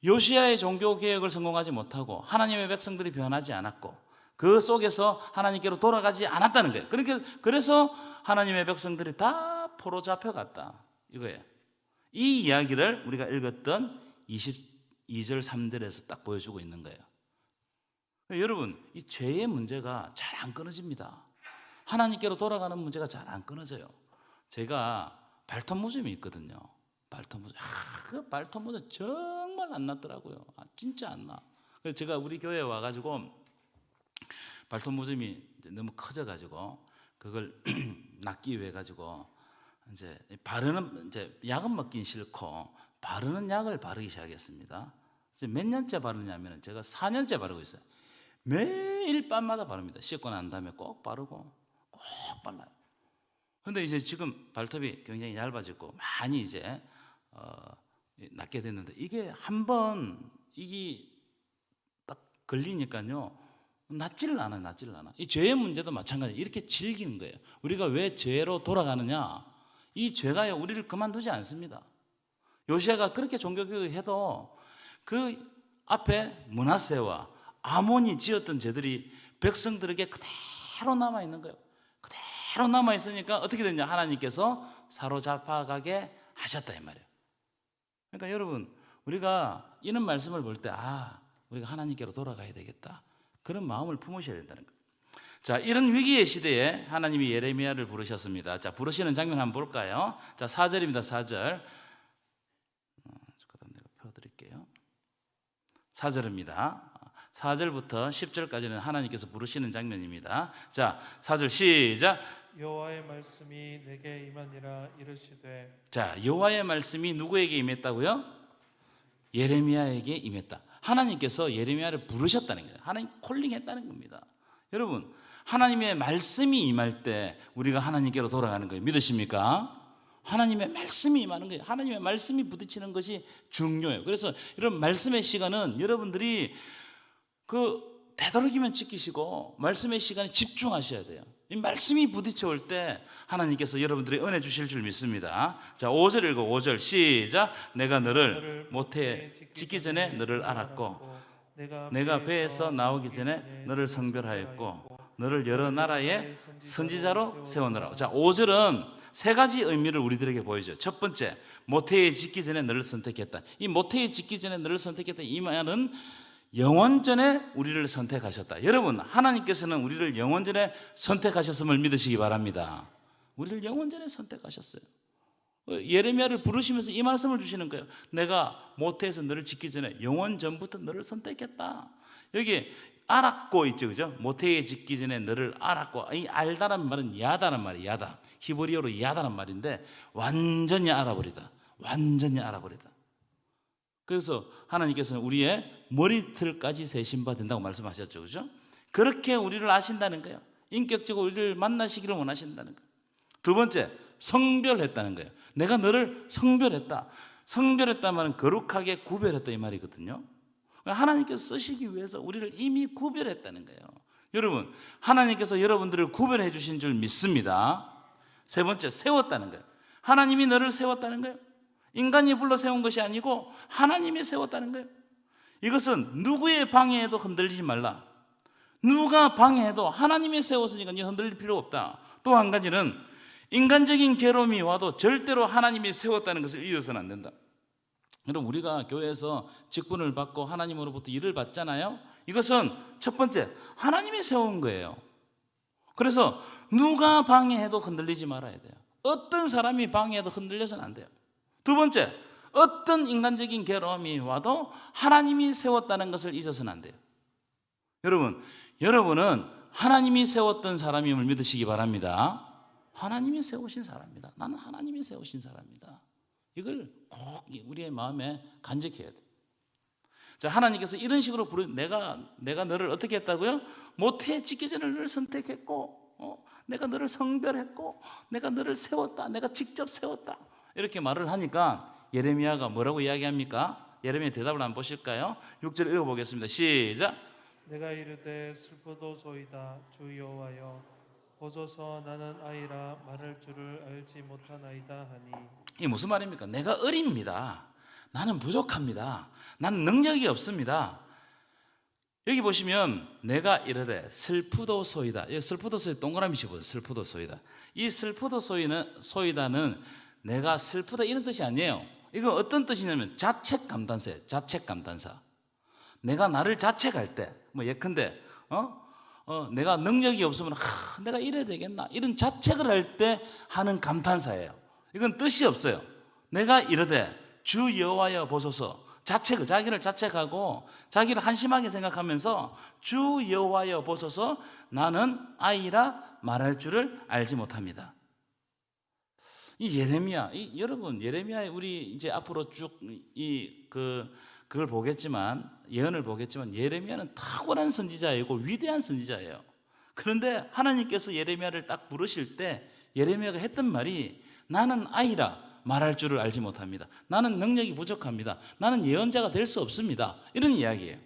요시아의 종교개혁을 성공하지 못하고 하나님의 백성들이 변하지 않았고 그 속에서 하나님께로 돌아가지 않았다는 거예요. 그러니까 그래서 하나님의 백성들이 다 포로 잡혀갔다 이거예요. 이 이야기를 우리가 읽었던 22절 3절에서 딱 보여주고 있는 거예요. 여러분, 이 죄의 문제가 잘 안 끊어집니다. 하나님께로 돌아가는 문제가 잘 안 끊어져요. 제가 발톱 무좀이 있거든요. 발톱 무좀. 그 발톱 무좀 정말 정말 안 났더라고요. 진짜 안 나. 그래서 제가 우리 교회에 와가지고 발톱무좀이 너무 커져가지고 그걸 낫기 위해 가지고 이제 바르는 이제 약은 먹긴 싫고 바르는 약을 바르기 시작했습니다. 이제 몇 년째 바르냐면 제가 4년째 바르고 있어요. 매일 밤마다 바릅니다. 씻고 난 다음에 꼭 바르고 꼭 발라요. 근데 이제 지금 발톱이 굉장히 얇아졌고 많이 이제 낫게 됐는데 이게 한번 이게 딱 걸리니까요 낫지를 않아요. 낫지를 않아. 이 죄의 문제도 마찬가지예요. 이렇게 즐기는 거예요. 우리가 왜 죄로 돌아가느냐? 이 죄가요 우리를 그만두지 않습니다. 요시아가 그렇게 종교개혁을 해도 그 앞에 므낫세와 아몬이 지었던 죄들이 백성들에게 그대로 남아 있는 거예요. 그대로 남아 있으니까 어떻게 됐냐? 하나님께서 사로잡아가게 하셨다 이 말이에요. 그러니까 여러분 우리가 이런 말씀을 볼 때 우리가 하나님께로 돌아가야 되겠다. 그런 마음을 품으셔야 된다는 거예요. 자, 이런 위기의 시대에 하나님이 예레미야를 부르셨습니다. 자, 부르시는 장면 한번 볼까요? 자, 4절입니다. 4절. 그다음 내가 펴드릴게요. 4절입니다. 4절부터 10절까지는 하나님께서 부르시는 장면입니다. 자, 4절 시작. 여호와의 말씀이 내게 임하니라 이르시되. 자, 여호와의 말씀이 누구에게 임했다고요? 예레미야에게 임했다. 하나님께서 예레미야를 부르셨다는 거예요. 하나님 콜링했다는 겁니다. 여러분, 하나님의 말씀이 임할 때 우리가 하나님께로 돌아가는 거예요. 믿으십니까? 하나님의 말씀이 임하는 거예요. 하나님의 말씀이 부딪히는 것이 중요해요. 그래서 이런 말씀의 시간은 여러분들이 되도록이면 지키시고 말씀의 시간에 집중하셔야 돼요. 이 말씀이 부딪혀 올 때 하나님께서 여러분들이 은혜 주실 줄 믿습니다. 자, 5절 읽고 5절 시작. 내가 너를 모태에 짓기 전에 너를 알았고 내가 배에서 나오기 전에 너를 성별하였고 너를 여러 나라의 선지자로 세우느라. 자, 5절은 세 가지 의미를 우리들에게 보여줘요. 첫 번째, 모태에 짓기 전에 너를 선택했다. 이 모태에 짓기 전에 너를 선택했다 이 말은 영원전에 우리를 선택하셨다. 여러분, 하나님께서는 우리를 영원전에 선택하셨음을 믿으시기 바랍니다. 우리를 영원전에 선택하셨어요. 예레미야를 부르시면서 이 말씀을 주시는 거예요. 내가 모태에서 너를 짓기 전에 영원전부터 너를 선택했다. 여기 알았고 있죠, 그죠? 모태에 짓기 전에 너를 알았고. 이 알다란 말은 야다란 말이에요. 야다. 히브리어로 야다란 말인데 완전히 알아버리다. 완전히 알아버리다. 그래서 하나님께서는 우리의 머리털까지 세신 바 된다고 말씀하셨죠, 그죠? 그렇게 우리를 아신다는 거예요. 인격적으로 우리를 만나시기를 원하신다는 거예요. 두 번째, 성별했다는 거예요. 내가 너를 성별했다. 성별했다 말은 거룩하게 구별했다 이 말이거든요. 하나님께서 쓰시기 위해서 우리를 이미 구별했다는 거예요. 여러분, 하나님께서 여러분들을 구별해 주신 줄 믿습니다. 세 번째, 세웠다는 거예요. 하나님이 너를 세웠다는 거예요. 인간이 불러 세운 것이 아니고 하나님이 세웠다는 거예요. 이것은 누구의 방해에도 흔들리지 말라. 누가 방해해도 하나님이 세웠으니까 네 흔들릴 필요 없다. 또 한 가지는 인간적인 괴로움이 와도 절대로 하나님이 세웠다는 것을 잊어서는 안 된다. 여러분, 우리가 교회에서 직분을 받고 하나님으로부터 일을 받잖아요. 이것은 첫 번째, 하나님이 세운 거예요. 그래서 누가 방해해도 흔들리지 말아야 돼요. 어떤 사람이 방해해도 흔들려서는 안 돼요. 두 번째, 어떤 인간적인 괴로움이 와도 하나님이 세웠다는 것을 잊어서는 안 돼요. 여러분은 하나님이 세웠던 사람임을 믿으시기 바랍니다. 하나님이 세우신 사람입니다. 나는 하나님이 세우신 사람이다. 이걸 꼭 우리의 마음에 간직해야 돼요. 자, 하나님께서 이런 식으로 내가 너를 어떻게 했다고요? 모태에 짓기 전에 너를 선택했고, 내가 너를 성별했고, 내가 너를 세웠다. 내가 직접 세웠다. 이렇게 말을 하니까 예레미야가 뭐라고 이야기합니까? 예레미야 대답을 한번 보실까요? 6절 읽어보겠습니다. 시작. 내가 이르되 슬프도소이다 주 여호와여 보소서 나는 아이라 말할 줄을 알지 못하나이다 하니. 이게 무슨 말입니까? 내가 어립니다. 나는 부족합니다. 나는 능력이 없습니다. 여기 보시면 내가 이르되 슬프도소이다. 이 슬프도소이 동그라미 치보세요. 슬프도소이다. 이 슬프도소이다는 내가 슬프다 이런 뜻이 아니에요. 이거 어떤 뜻이냐면 자책 감탄사예요. 자책 감탄사. 내가 나를 자책할 때, 예컨대 내가 능력이 없으면 내가 이래야 되겠나 이런 자책을 할 때 하는 감탄사예요. 이건 뜻이 없어요. 내가 이르되 주 여호와여 보소서 자기를 자책하고 자기를 한심하게 생각하면서 주 여호와여 보소서 나는 아이라 말할 줄을 알지 못합니다. 이 예레미야, 여러분 예레미야에 우리 이제 앞으로 쭉 그걸 보겠지만 예언을 보겠지만 예레미야는 탁월한 선지자이고 위대한 선지자예요. 그런데 하나님께서 예레미야를 딱 부르실 때 예레미야가 했던 말이 나는 아이라 말할 줄을 알지 못합니다. 나는 능력이 부족합니다. 나는 예언자가 될 수 없습니다. 이런 이야기예요.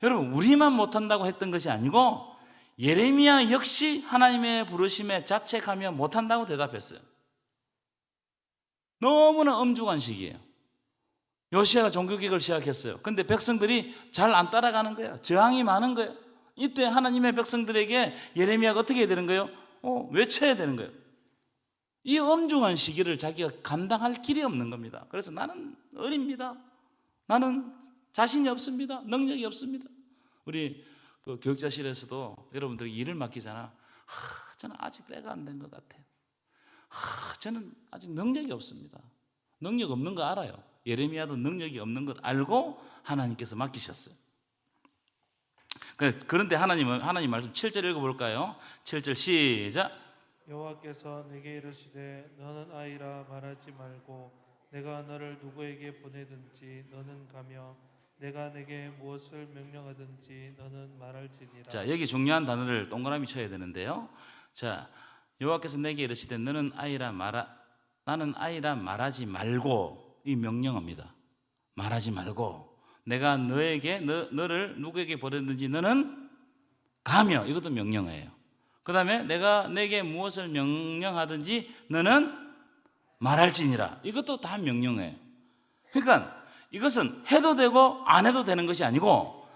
여러분 우리만 못한다고 했던 것이 아니고 예레미야 역시 하나님의 부르심에 자책하며 못한다고 대답했어요. 너무나 엄중한 시기예요. 요시아가 종교개혁을 시작했어요. 근데 백성들이 잘 안 따라가는 거예요. 저항이 많은 거예요. 이때 하나님의 백성들에게 예레미야가 어떻게 해야 되는 거예요? 외쳐야 되는 거예요. 이 엄중한 시기를 자기가 감당할 길이 없는 겁니다. 그래서 나는 어립니다. 나는 자신이 없습니다. 능력이 없습니다. 우리 그 교육자실에서도 여러분들이 일을 맡기잖아. 저는 아직 때가 안 된 것 같아요. 저는 아직 능력이 없습니다. 능력 없는 거 알아요. 예레미야도 능력이 없는 걸 알고 하나님께서 맡기셨어요. 그런데 하나님 말씀 7절 읽어볼까요? 7절 시작. 여호와께서 내게 이르시되 너는 아이라 말하지 말고 내가 너를 누구에게 보내든지 너는 가며 내가 내게 무엇을 명령하든지 너는 말할지니라. 자, 여기 중요한 단어를 동그라미 쳐야 되는데요. 자, 여호와께서 내게 이르시되 나는 아이라 말하지 말고, 이 명령어입니다. 말하지 말고 내가 너를 누구에게 보냈든지 너는 가며, 이것도 명령어예요. 그 다음에 내가 내게 무엇을 명령하든지 너는 말할지니라, 이것도 다 명령어예요. 그러니까 이것은 해도 되고 안 해도 되는 것이 아니고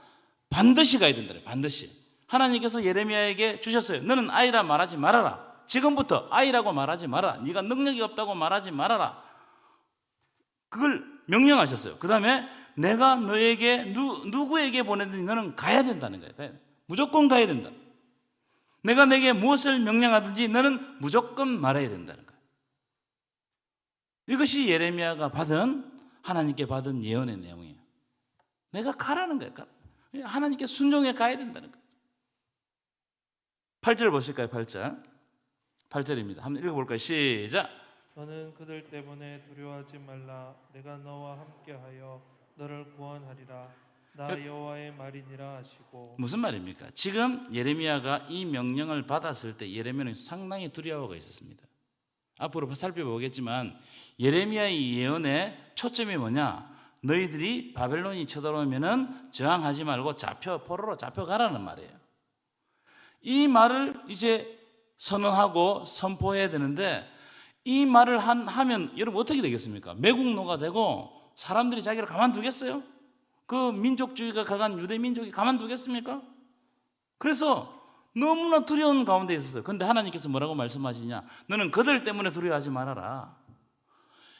반드시 가야 된다. 반드시. 하나님께서 예레미야에게 주셨어요. 너는 아이라 말하지 말아라. 지금부터 아이라고 말하지 마라. 네가 능력이 없다고 말하지 말아라. 그걸 명령하셨어요. 그 다음에 내가 너에게 누구에게 보내든지 너는 가야 된다는 거예요. 무조건 가야 된다. 내가 내게 무엇을 명령하든지 너는 무조건 말해야 된다는 거예요. 이것이 예레미야가 하나님께 받은 예언의 내용이에요. 내가 가라는 거예요. 하나님께 순종해 가야 된다는 거예요. 8절 보실까요? 8절입니다. 한번 읽어볼까요? 시작. 너는 그들 때문에 두려워하지 말라. 내가 너와 함께하여 너를 구원하리라. 나 여호와의 말이니라 하시고. 무슨 말입니까? 지금 예레미야가 이 명령을 받았을 때 예레미야는 상당히 두려워가 있었습니다. 앞으로 살펴보겠지만 예레미야의 예언의 초점이 뭐냐? 너희들이 바벨론이 쳐들어오면은 저항하지 말고 포로로 잡혀가라는 말이에요. 이 말을 이제 선언하고 선포해야 되는데 이 말을 하면 여러분 어떻게 되겠습니까? 매국노가 되고 사람들이 자기를 가만두겠어요? 그 민족주의가 강한 유대 민족이 가만두겠습니까? 그래서 너무나 두려운 가운데 있었어요. 그런데 하나님께서 뭐라고 말씀하시냐? 너는 그들 때문에 두려워하지 말아라.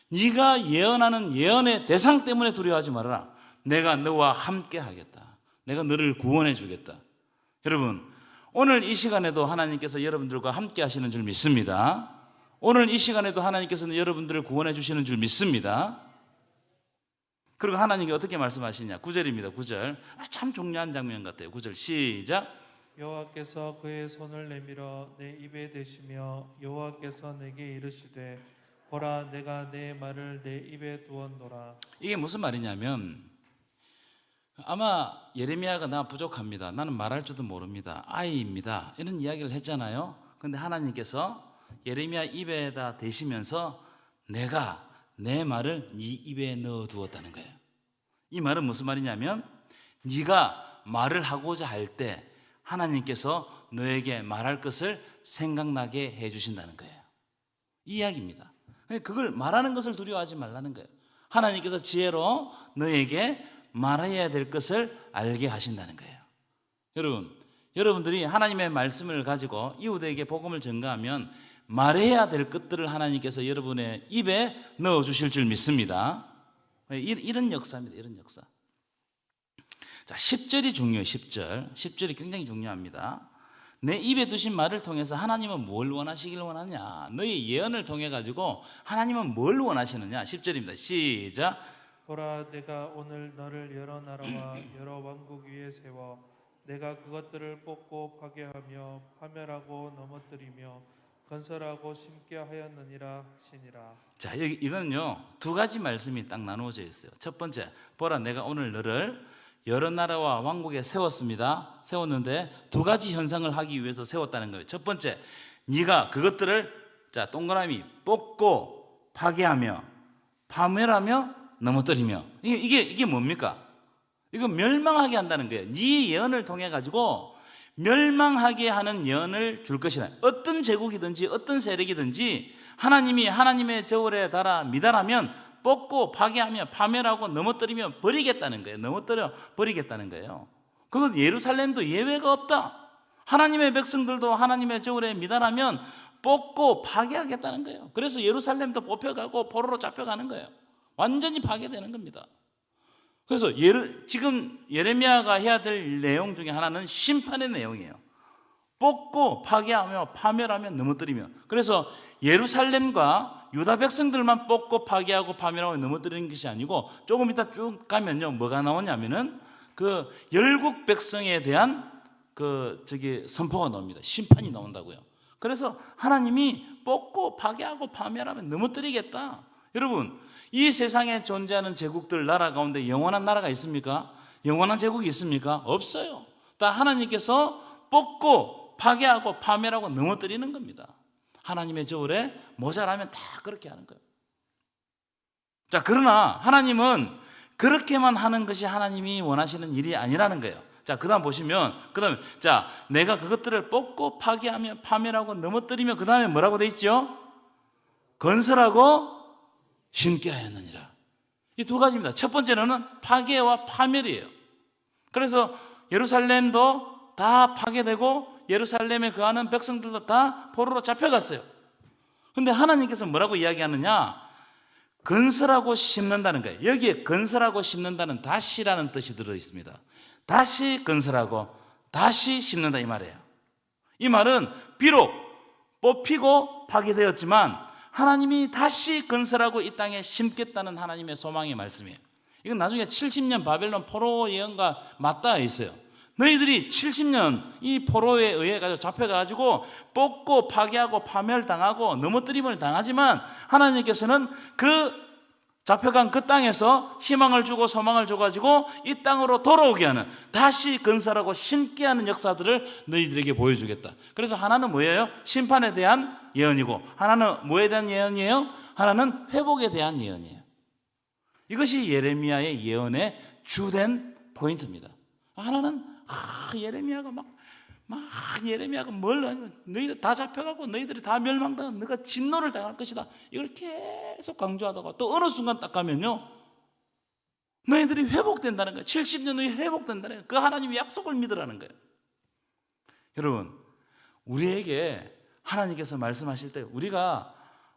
네가 예언하는 예언의 대상 때문에 두려워하지 말아라. 내가 너와 함께 하겠다. 내가 너를 구원해 주겠다. 여러분, 오늘 이 시간에도 하나님께서 여러분들과 함께 하시는 줄 믿습니다. 오늘 이 시간에도 하나님께서는 여러분들을 구원해 주시는 줄 믿습니다. 그리고 하나님이 어떻게 말씀하시냐? 9절입니다. 9절. 참 중요한 장면 같아요. 9절 시작. 여호와께서 그의 손을 내밀어 내 입에 대시며 여호와께서 내게 이르시되 보라 내가 내 말을 내 입에 두었노라. 이게 무슨 말이냐면 아마 예레미야가 나 부족합니다. 나는 말할 줄도 모릅니다. 아이입니다. 이런 이야기를 했잖아요. 그런데 하나님께서 예레미야 입에다 대시면서 내가 내 말을 네 입에 넣어두었다는 거예요. 이 말은 무슨 말이냐면 네가 말을 하고자 할 때 하나님께서 너에게 말할 것을 생각나게 해주신다는 거예요. 이 이야기입니다. 그걸 말하는 것을 두려워하지 말라는 거예요. 하나님께서 지혜로 너에게 말해야 될 것을 알게 하신다는 거예요. 여러분들이 하나님의 말씀을 가지고 이웃에게 복음을 전가하면 말해야 될 것들을 하나님께서 여러분의 입에 넣어주실 줄 믿습니다. 이런 역사입니다. 이런 역사. 자, 10절이 중요해요. 10절이 굉장히 중요합니다. 내 입에 두신 말을 통해서 하나님은 뭘 원하시길 원하냐? 너의 예언을 통해 가지고 하나님은 뭘 원하시느냐? 10절입니다. 시작. 보라, 내가 오늘 너를 여러 나라와 여러 왕국 위에 세워 내가 그것들을 뽑고 파괴하며 파멸하고 넘어뜨리며 건설하고 심게 하였느니라 하시니라. 자, 여기 이거는요 두 가지 말씀이 딱 나누어져 있어요. 첫 번째, 보라 내가 오늘 너를 여러 나라와 왕국에 세웠습니다. 세웠는데 두 가지 현상을 하기 위해서 세웠다는 거예요. 첫 번째, 네가 그것들을 자 동그라미 뽑고 파괴하며 파멸하며 넘어뜨리며 이게 뭡니까? 이거 멸망하게 한다는 거예요. 네 예언을 통해 가지고 멸망하게 하는 예언을 줄 것이다. 어떤 제국이든지 어떤 세력이든지 하나님이 하나님의 저울에 달아 미달하면 뽑고 파괴하며 파멸하고 넘어뜨리며 버리겠다는 거예요. 넘어뜨려 버리겠다는 거예요. 그건 예루살렘도 예외가 없다. 하나님의 백성들도 하나님의 저울에 미달하면 뽑고 파괴하겠다는 거예요. 그래서 예루살렘도 뽑혀가고 포로로 잡혀가는 거예요. 완전히 파괴되는 겁니다. 그래서 지금 예레미야가 해야 될 내용 중에 하나는 심판의 내용이에요. 뽑고 파괴하며 파멸하며 넘어뜨리며. 그래서 예루살렘과 유다 백성들만 뽑고 파괴하고 파멸하고 넘어뜨리는 것이 아니고 조금 이따 쭉 가면요 뭐가 나오냐면은 그 열국 백성에 대한 선포가 나옵니다. 심판이 나온다고요. 그래서 하나님이 뽑고 파괴하고 파멸하며 넘어뜨리겠다. 여러분, 이 세상에 존재하는 제국들 나라 가운데 영원한 나라가 있습니까? 영원한 제국이 있습니까? 없어요. 다 하나님께서 뽑고 파괴하고 파멸하고 넘어뜨리는 겁니다. 하나님의 저울에 모자라면 다 그렇게 하는 거예요. 자, 그러나 하나님은 그렇게만 하는 것이 하나님이 원하시는 일이 아니라는 거예요. 자, 그다음 보시면 자, 내가 그것들을 뽑고 파괴하며 파멸하고 넘어뜨리며 그다음에 뭐라고 돼 있죠? 건설하고 심게 하였느니라. 이 두 가지입니다. 첫 번째는 파괴와 파멸이에요. 그래서 예루살렘도 다 파괴되고 예루살렘에 거하는 백성들도 다 포로로 잡혀갔어요. 그런데 하나님께서 뭐라고 이야기하느냐? 건설하고 심는다는 거예요. 여기에 건설하고 심는다는 다시라는 뜻이 들어 있습니다. 다시 건설하고 다시 심는다 이 말이에요. 이 말은 비록 뽑히고 파괴되었지만 하나님이 다시 건설하고 이 땅에 심겠다는 하나님의 소망의 말씀이에요. 이건 나중에 70년 바벨론 포로 예언과 맞닿아 있어요. 너희들이 70년 이 포로에 의해 가지고 잡혀가지고 뽑고 파괴하고 파멸당하고 넘어뜨림을 당하지만 하나님께서는 그 잡혀간 그 땅에서 희망을 주고 소망을 줘가지고 이 땅으로 돌아오게 하는 다시 건설하고 심게 하는 역사들을 너희들에게 보여주겠다. 그래서 하나는 뭐예요? 심판에 대한 예언이고 하나는 뭐에 대한 예언이에요? 하나는 회복에 대한 예언이에요. 이것이 예레미야의 예언의 주된 포인트입니다. 하나는 예레미야가 예레미야가 너희들 다 잡혀가고 너희들이 다 멸망당하고 너가 진노를 당할 것이다. 이걸 계속 강조하다가 또 어느 순간 딱 가면요 너희들이 회복된다는 거예요. 70년 후에 회복된다는 거예요. 그 하나님의 약속을 믿으라는 거예요. 여러분, 우리에게 하나님께서 말씀하실 때 우리가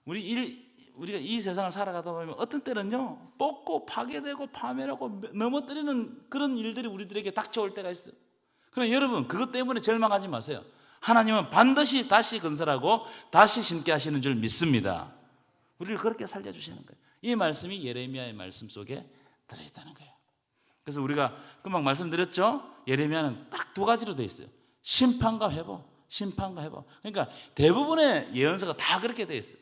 이 세상을 살아가다 보면 어떤 때는요 뽑고 파괴되고 파멸하고 넘어뜨리는 그런 일들이 우리들에게 닥쳐올 때가 있어요. 그러나 여러분, 그것 때문에 절망하지 마세요. 하나님은 반드시 다시 건설하고 다시 심게 하시는 줄 믿습니다. 우리를 그렇게 살려주시는 거예요. 이 말씀이 예레미야의 말씀 속에 들어있다는 거예요. 그래서 우리가 금방 말씀드렸죠. 예레미야는 딱 두 가지로 되어 있어요. 심판과 회복, 심판과 회복. 그러니까 대부분의 예언서가 다 그렇게 되어 있어요.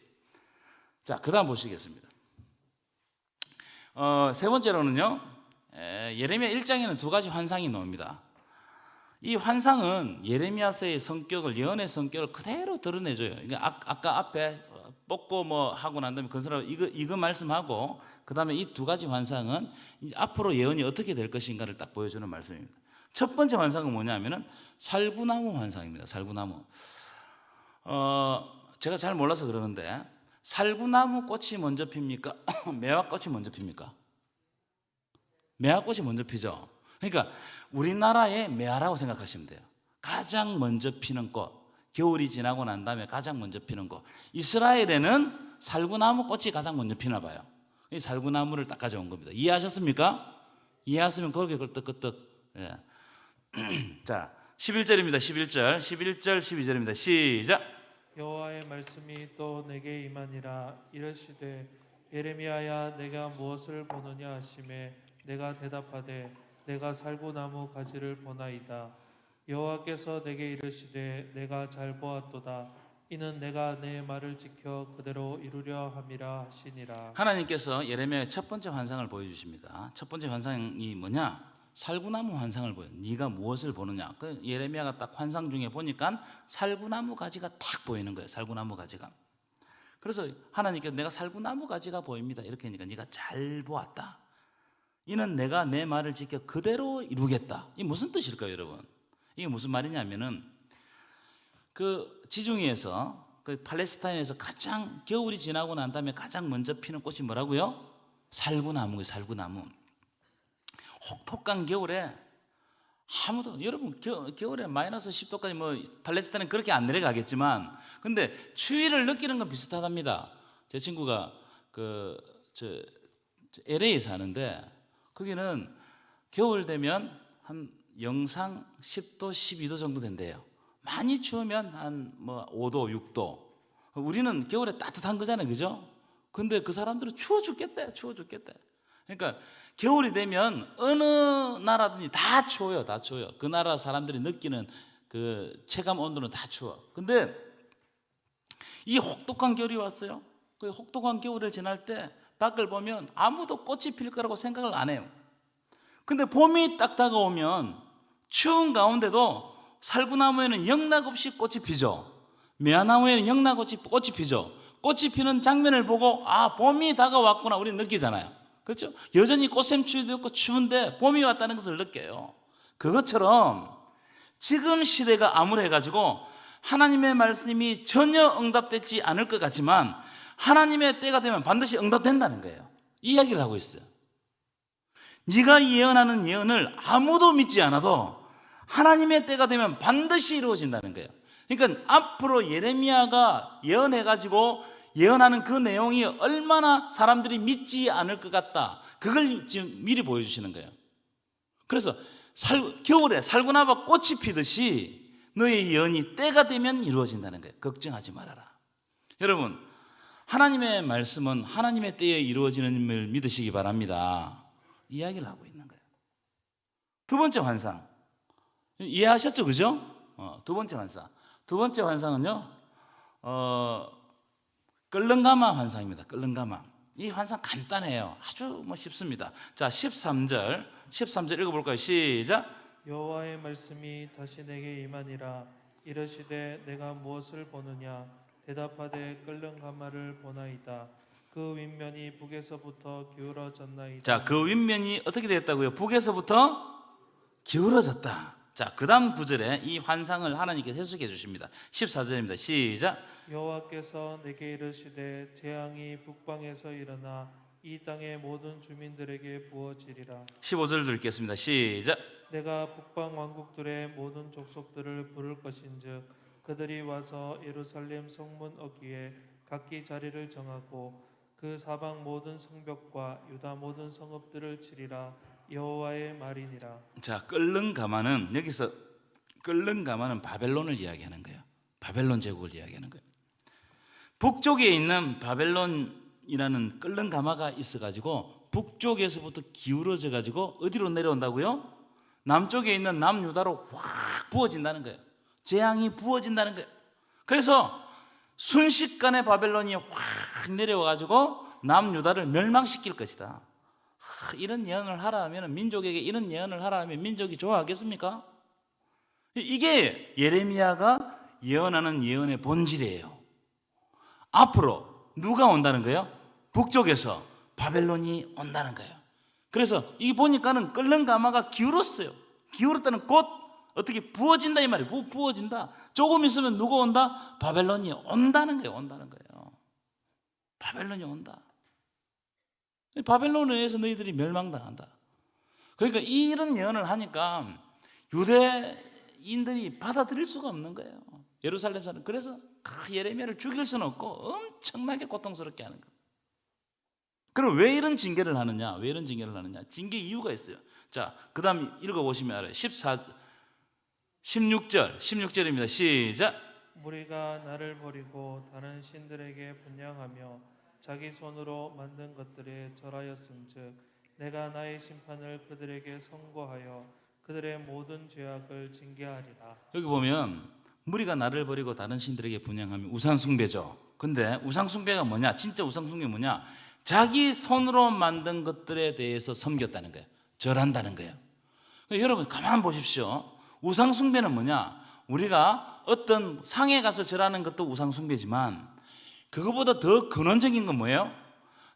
자, 그 다음 보시겠습니다. 세 번째로는요, 예레미야 1장에는 두 가지 환상이 나옵니다. 이 환상은 예레미야서의 성격을, 예언의 성격을 그대로 드러내줘요. 그러니까 아까 앞에 뽑고 뭐 하고 난 다음에 건설하고 이거 말씀하고 그 다음에 이 두 가지 환상은 이제 앞으로 예언이 어떻게 될 것인가를 딱 보여주는 말씀입니다. 첫 번째 환상은 뭐냐면은 살구나무 환상입니다. 살구나무. 제가 잘 몰라서 그러는데 살구나무 꽃이 먼저 핍니까? 매화꽃이 먼저 핍니까? 매화꽃이 먼저 피죠. 그러니까 우리나라의 매화라고 생각하시면 돼요. 가장 먼저 피는 꽃, 겨울이 지나고 난 다음에 가장 먼저 피는 꽃. 이스라엘에는 살구나무 꽃이 가장 먼저 피나 봐요. 이 살구나무를 딱 가져온 겁니다. 이해하셨습니까? 이해하시면 그렇게 끄떡끄떡. 예. 자, 11절입니다. 11절, 12절입니다. 시작. 여호와의 말씀이 또 내게 임하니라. 이르시되 예레미야야 내가 무엇을 보느냐 하시매 내가 대답하되 내가 살구나무 가지를 보나이다. 여호와께서 내게 이르시되 내가 잘 보았도다. 이는 내가 내 말을 지켜 그대로 이루려 함이라 하시니라. 하나님께서 예레미야의 첫 번째 환상을 보여주십니다. 첫 번째 환상이 뭐냐? 살구나무 환상을 보여. 네가 무엇을 보느냐? 그 예레미야가 딱 환상 중에 보니까 살구나무 가지가 탁 보이는 거예요. 살구나무 가지가. 그래서 하나님께서 내가 살구나무 가지가 보입니다. 이렇게 하니까 네가 잘 보았다. 이는 내가 내 말을 지켜 그대로 이루겠다. 이게 무슨 뜻일까요, 여러분? 이게 무슨 말이냐면은 그 지중해에서 그 팔레스타인에서 가장 겨울이 지나고 난 다음에 가장 먼저 피는 꽃이 뭐라고요? 살구나무예요. 살구나무. 혹독한 겨울에 아무도 여러분 겨울에 마이너스 10도까지 뭐 팔레스타인은 그렇게 안 내려가겠지만 근데 추위를 느끼는 건 비슷하답니다. 제 친구가 저 LA에 사는데 거기는 겨울 되면 한 영상 10도 12도 정도 된대요. 많이 추우면 한 뭐 5도 6도. 우리는 겨울에 따뜻한 거잖아요, 그죠? 근데 그 사람들은 추워 죽겠대. 그러니까 겨울이 되면 어느 나라든지 다 추워요. 다 추워요. 그 나라 사람들이 느끼는 그 체감 온도는 다 추워. 근데 이 혹독한 겨울이 왔어요. 그 혹독한 겨울을 지날 때 밖을 보면 아무도 꽃이 필 거라고 생각을 안 해요. 근데 봄이 딱 다가오면 추운 가운데도 살구나무에는 영락없이 꽃이 피죠. 매화나무에는 영락없이 꽃이 피죠. 꽃이 피는 장면을 보고 아, 봄이 다가왔구나 우리는 느끼잖아요. 그렇죠? 여전히 꽃샘추위도 있고 추운데 봄이 왔다는 것을 느껴요. 그것처럼 지금 시대가 암울해가지고 하나님의 말씀이 전혀 응답되지 않을 것 같지만 하나님의 때가 되면 반드시 응답된다는 거예요. 이 이야기를 하고 있어요. 네가 예언하는 예언을 아무도 믿지 않아도 하나님의 때가 되면 반드시 이루어진다는 거예요. 그러니까 앞으로 예레미야가 예언해가지고 예언하는 그 내용이 얼마나 사람들이 믿지 않을 것 같다. 그걸 지금 미리 보여주시는 거예요. 그래서 겨울에 살구나무 꽃이 피듯이 너의 예언이 때가 되면 이루어진다는 거예요. 걱정하지 말아라. 여러분, 하나님의 말씀은 하나님의 때에 이루어지는 걸 믿으시기 바랍니다. 이야기를 하고 있는 거예요. 두 번째 환상 이해하셨죠? 그죠? 두 번째 환상. 두 번째 환상은요 끌렁가마 환상입니다. 끌렁가마. 이 환상 간단해요. 아주 쉽습니다. 자, 13절 읽어볼까요? 시작. 여호와의 말씀이 다시 내게 임하니라. 이르시되 내가 무엇을 보느냐? 대답하되 끓는 가마를 보나이다. 그 윗면이 북에서부터 기울어졌나이다. 자, 그 윗면이 어떻게 되었다고요? 북에서부터 기울어졌다. 자, 그 다음 구절에 이 환상을 하나님께서 해석해 주십니다. 14절입니다. 시작. 여호와께서 내게 이르시되 재앙이 북방에서 일어나 이 땅의 모든 주민들에게 부어지리라. 15절도 읽겠습니다. 시작. 내가 북방 왕국들의 모든 족속들을 부를 것인즉 그들이 와서 예루살렘 성문 어귀에 각기 자리를 정하고 그 사방 모든 성벽과 유다 모든 성읍들을 치리라. 여호와의 말이니라. 자, 끓는 가마는 여기서 끓는 가마는 바벨론을 이야기하는 거예요. 바벨론 제국을 이야기하는 거예요. 북쪽에 있는 바벨론이라는 끓는 가마가 있어가지고 북쪽에서부터 기울어져 가지고 어디로 내려온다고요? 남쪽에 있는 남유다로 확 부어진다는 거예요. 재앙이 부어진다는 거예요. 그래서 순식간에 바벨론이 확 내려와가지고 남유다를 멸망시킬 것이다. 이런 예언을 하라 하면 민족에게 이런 예언을 하라 하면 민족이 좋아하겠습니까? 이게 예레미야가 예언하는 예언의 본질이에요. 앞으로 누가 온다는 거예요? 북쪽에서 바벨론이 온다는 거예요. 그래서 이 보니까는 끓는 가마가 기울었어요. 기울었다는 곧 어떻게 부어진다 이 말이에요. 부어진다. 조금 있으면 누가 온다? 바벨론이 온다는 거예요. 온다는 거예요. 바벨론이 온다. 바벨론에 의해서 너희들이 멸망당한다. 그러니까 이런 예언을 하니까 유대인들이 받아들일 수가 없는 거예요. 예루살렘 사람. 그래서 예레미야를 죽일 수는 없고 엄청나게 고통스럽게 하는 거예요. 그럼 왜 이런 징계를 하느냐? 왜 이런 징계를 하느냐? 징계 이유가 있어요. 자, 그 다음 읽어보시면 알아요. 16절입니다. 시작. 무리가 나를 버리고 다른 신들에게 분향하며 자기 손으로 만든 것들에 절하였은즉 내가 나의 심판을 그들에게 선고하여 그들의 모든 죄악을 징계하리라. 여기 보면 무리가 나를 버리고 다른 신들에게 분향하면 우상숭배죠. 근데 우상숭배가 뭐냐? 진짜 우상숭배 뭐냐? 자기 손으로 만든 것들에 대해서 섬겼다는 거예요. 절한다는 거예요. 여러분 가만 보십시오. 우상숭배는 뭐냐? 우리가 어떤 상에 가서 절하는 것도 우상숭배지만 그거보다 더 근원적인 건 뭐예요?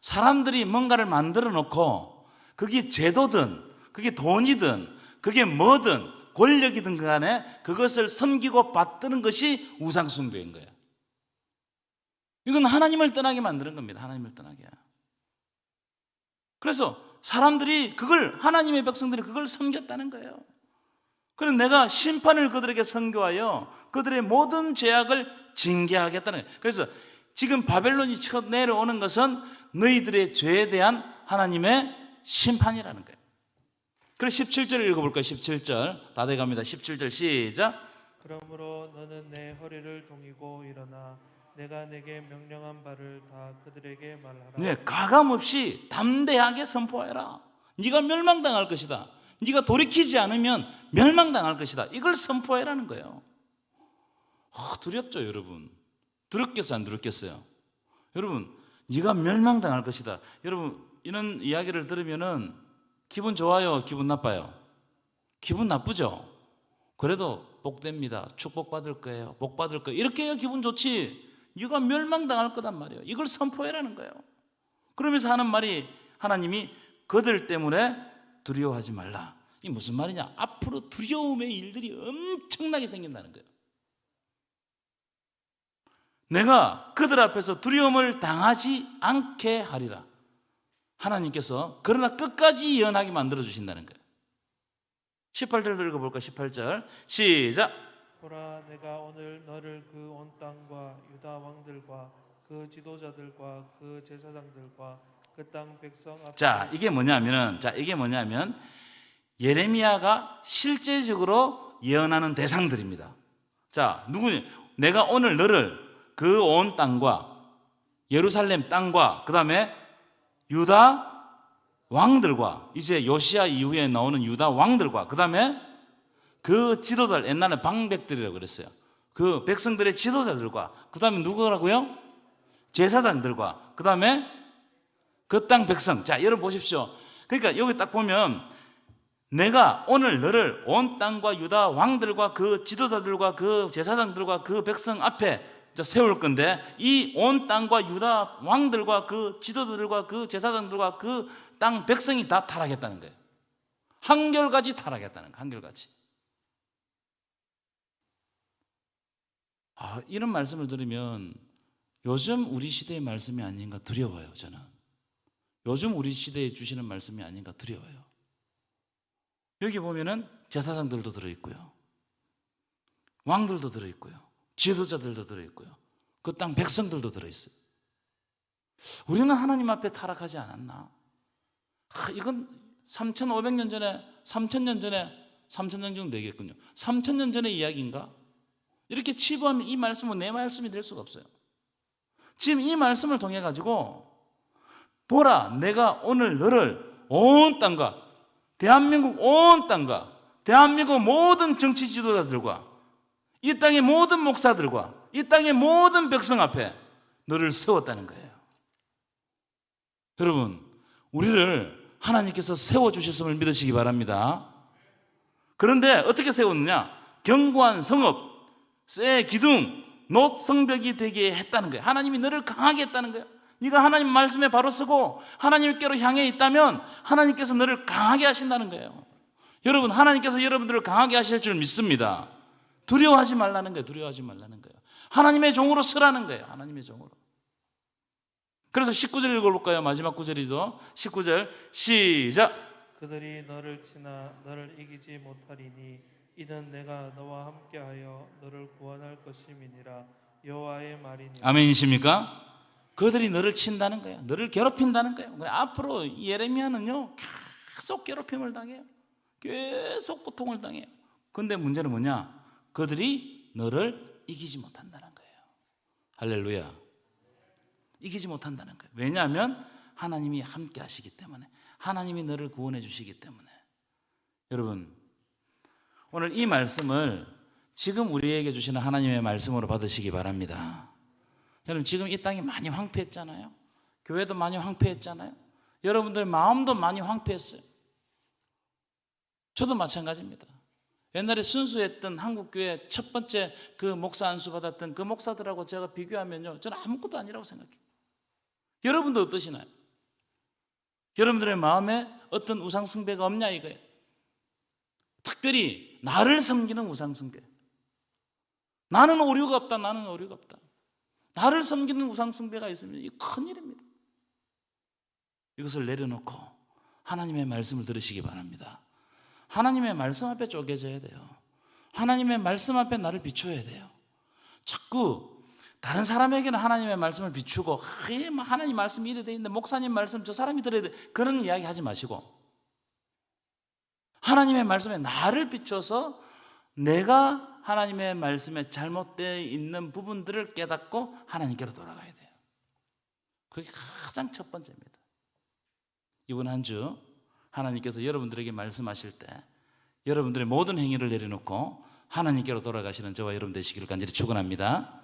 사람들이 뭔가를 만들어 놓고 그게 제도든 그게 돈이든 그게 뭐든 권력이든 간에 그것을 섬기고 받드는 것이 우상숭배인 거예요. 이건 하나님을 떠나게 만드는 겁니다. 하나님을 떠나게. 그래서 사람들이 그걸, 하나님의 백성들이 그걸 섬겼다는 거예요. 그래서 내가 심판을 그들에게 선고하여 그들의 모든 죄악을 징계하겠다는 거예요. 그래서 지금 바벨론이 쳐 내려오는 것은 너희들의 죄에 대한 하나님의 심판이라는 거예요. 그래서 17절 읽어볼까요? 17절 다 돼갑니다. 17절 시작. 그러므로 너는 내 허리를 동이고 일어나 내가 내게 명령한 바를 다 그들에게 말하라. 네, 가감없이 담대하게 선포해라. 네가 멸망당할 것이다. 네가 돌이키지 않으면 멸망당할 것이다. 이걸 선포해라는 거예요. 두렵죠, 여러분? 두렵겠어요, 안 두렵겠어요? 여러분, 네가 멸망당할 것이다. 여러분, 이런 이야기를 들으면은 기분 좋아요, 기분 나빠요? 기분 나쁘죠? 그래도 복됩니다. 축복받을 거예요. 복받을 거예요. 이렇게 해야 기분 좋지. 네가 멸망당할 거단 말이에요. 이걸 선포해라는 거예요. 그러면서 하는 말이 하나님이 그들 때문에 두려워하지 말라. 이게 무슨 말이냐? 앞으로 두려움의 일들이 엄청나게 생긴다는 거예요. 내가 그들 앞에서 두려움을 당하지 않게 하리라. 하나님께서 그러나 끝까지 예언하게 만들어 주신다는 거예요. 18절 읽어볼까? 18절 시작. 보라 내가 오늘 너를 그 온 땅과 유다 왕들과 그 지도자들과 그 제사장들과 그 땅 백성 앞에 자, 이게 뭐냐면 예레미야가 실제적으로 예언하는 대상들입니다. 자, 누구냐? 내가 오늘 너를 그 온 땅과 예루살렘 땅과 그 다음에 유다 왕들과 이제 요시야 이후에 나오는 유다 왕들과 그 다음에 그 지도자들, 옛날에 방백들이라고 그랬어요. 그 백성들의 지도자들과 그 다음에 누구라고요? 제사장들과 그 다음에 그 땅 백성. 자, 여러분 보십시오. 그러니까 여기 딱 보면 내가 오늘 너를 온 땅과 유다 왕들과 그 지도자들과 그 제사장들과 그 백성 앞에 세울 건데 이 온 땅과 유다 왕들과 그 지도자들과 그 제사장들과 그 땅 백성이 다 타락했다는 거예요. 한결같이 타락했다는 거예요. 한결같이. 이런 말씀을 들으면 요즘 우리 시대의 말씀이 아닌가 두려워요. 저는 요즘 우리 시대에 주시는 말씀이 아닌가 두려워요. 여기 보면은 제사장들도 들어있고요, 왕들도 들어있고요, 지도자들도 들어있고요, 그 땅 백성들도 들어있어요. 우리는 하나님 앞에 타락하지 않았나? 이건 3,500년 전에 3,000년 정도 되겠군요. 3,000년 전의 이야기인가? 이렇게 치부하면 이 말씀은 내 말씀이 될 수가 없어요. 지금 이 말씀을 통해 가지고 보라 내가 오늘 너를 온 땅과 대한민국 온 땅과 대한민국 모든 정치 지도자들과 이 땅의 모든 목사들과 이 땅의 모든 백성 앞에 너를 세웠다는 거예요. 여러분, 우리를 하나님께서 세워주셨음을 믿으시기 바랍니다. 그런데 어떻게 세웠느냐? 견고한 성읍, 쇠 기둥, 놋 성벽이 되게 했다는 거예요. 하나님이 너를 강하게 했다는 거예요. 네가 하나님 말씀에 바로 서고 하나님께로 향해 있다면 하나님께서 너를 강하게 하신다는 거예요. 여러분, 하나님께서 여러분들을 강하게 하실 줄 믿습니다. 두려워하지 말라는 거예요. 두려워하지 말라는 거예요. 하나님의 종으로 서라는 거예요. 하나님의 종으로. 그래서 19절 읽어볼까요? 마지막 구절이죠. 19절 시작. 그들이 너를 치나 너를 이기지 못하리니 이는 내가 너와 함께하여 너를 구원할 것임이니라. 여호와의 말이니. 아멘이십니까? 그들이 너를 친다는 거예요. 너를 괴롭힌다는 거예요. 앞으로 예레미야는요 계속 괴롭힘을 당해요. 계속 고통을 당해요. 근데 문제는 뭐냐? 그들이 너를 이기지 못한다는 거예요. 할렐루야. 이기지 못한다는 거예요. 왜냐하면 하나님이 함께 하시기 때문에, 하나님이 너를 구원해 주시기 때문에. 여러분, 오늘 이 말씀을 지금 우리에게 주시는 하나님의 말씀으로 받으시기 바랍니다. 여러분, 지금 이 땅이 많이 황폐했잖아요. 교회도 많이 황폐했잖아요. 여러분들 마음도 많이 황폐했어요. 저도 마찬가지입니다. 옛날에 순수했던 한국교회 첫 번째 그 목사 안수 받았던 그 목사들하고 제가 비교하면요, 저는 아무것도 아니라고 생각해요. 여러분도 어떠시나요? 여러분들의 마음에 어떤 우상 숭배가 없냐 이거예요. 특별히 나를 섬기는 우상 숭배. 나는 오류가 없다. 나는 오류가 없다. 나를 섬기는 우상 숭배가 있으면 이 큰일입니다. 이것을 내려놓고 하나님의 말씀을 들으시기 바랍니다. 하나님의 말씀 앞에 쪼개져야 돼요. 하나님의 말씀 앞에 나를 비춰야 돼요. 자꾸 다른 사람에게는 하나님의 말씀을 비추고 하나님 말씀이 이래 돼 있는데 목사님 말씀 저 사람이 들어야 돼, 그런 이야기 하지 마시고 하나님의 말씀에 나를 비춰서 내가 하나님의 말씀에 잘못되어 있는 부분들을 깨닫고 하나님께로 돌아가야 돼요. 그게 가장 첫 번째입니다. 이번 한 주 하나님께서 여러분들에게 말씀하실 때 여러분들의 모든 행위를 내려놓고 하나님께로 돌아가시는 저와 여러분 되시기를 간절히 축원합니다.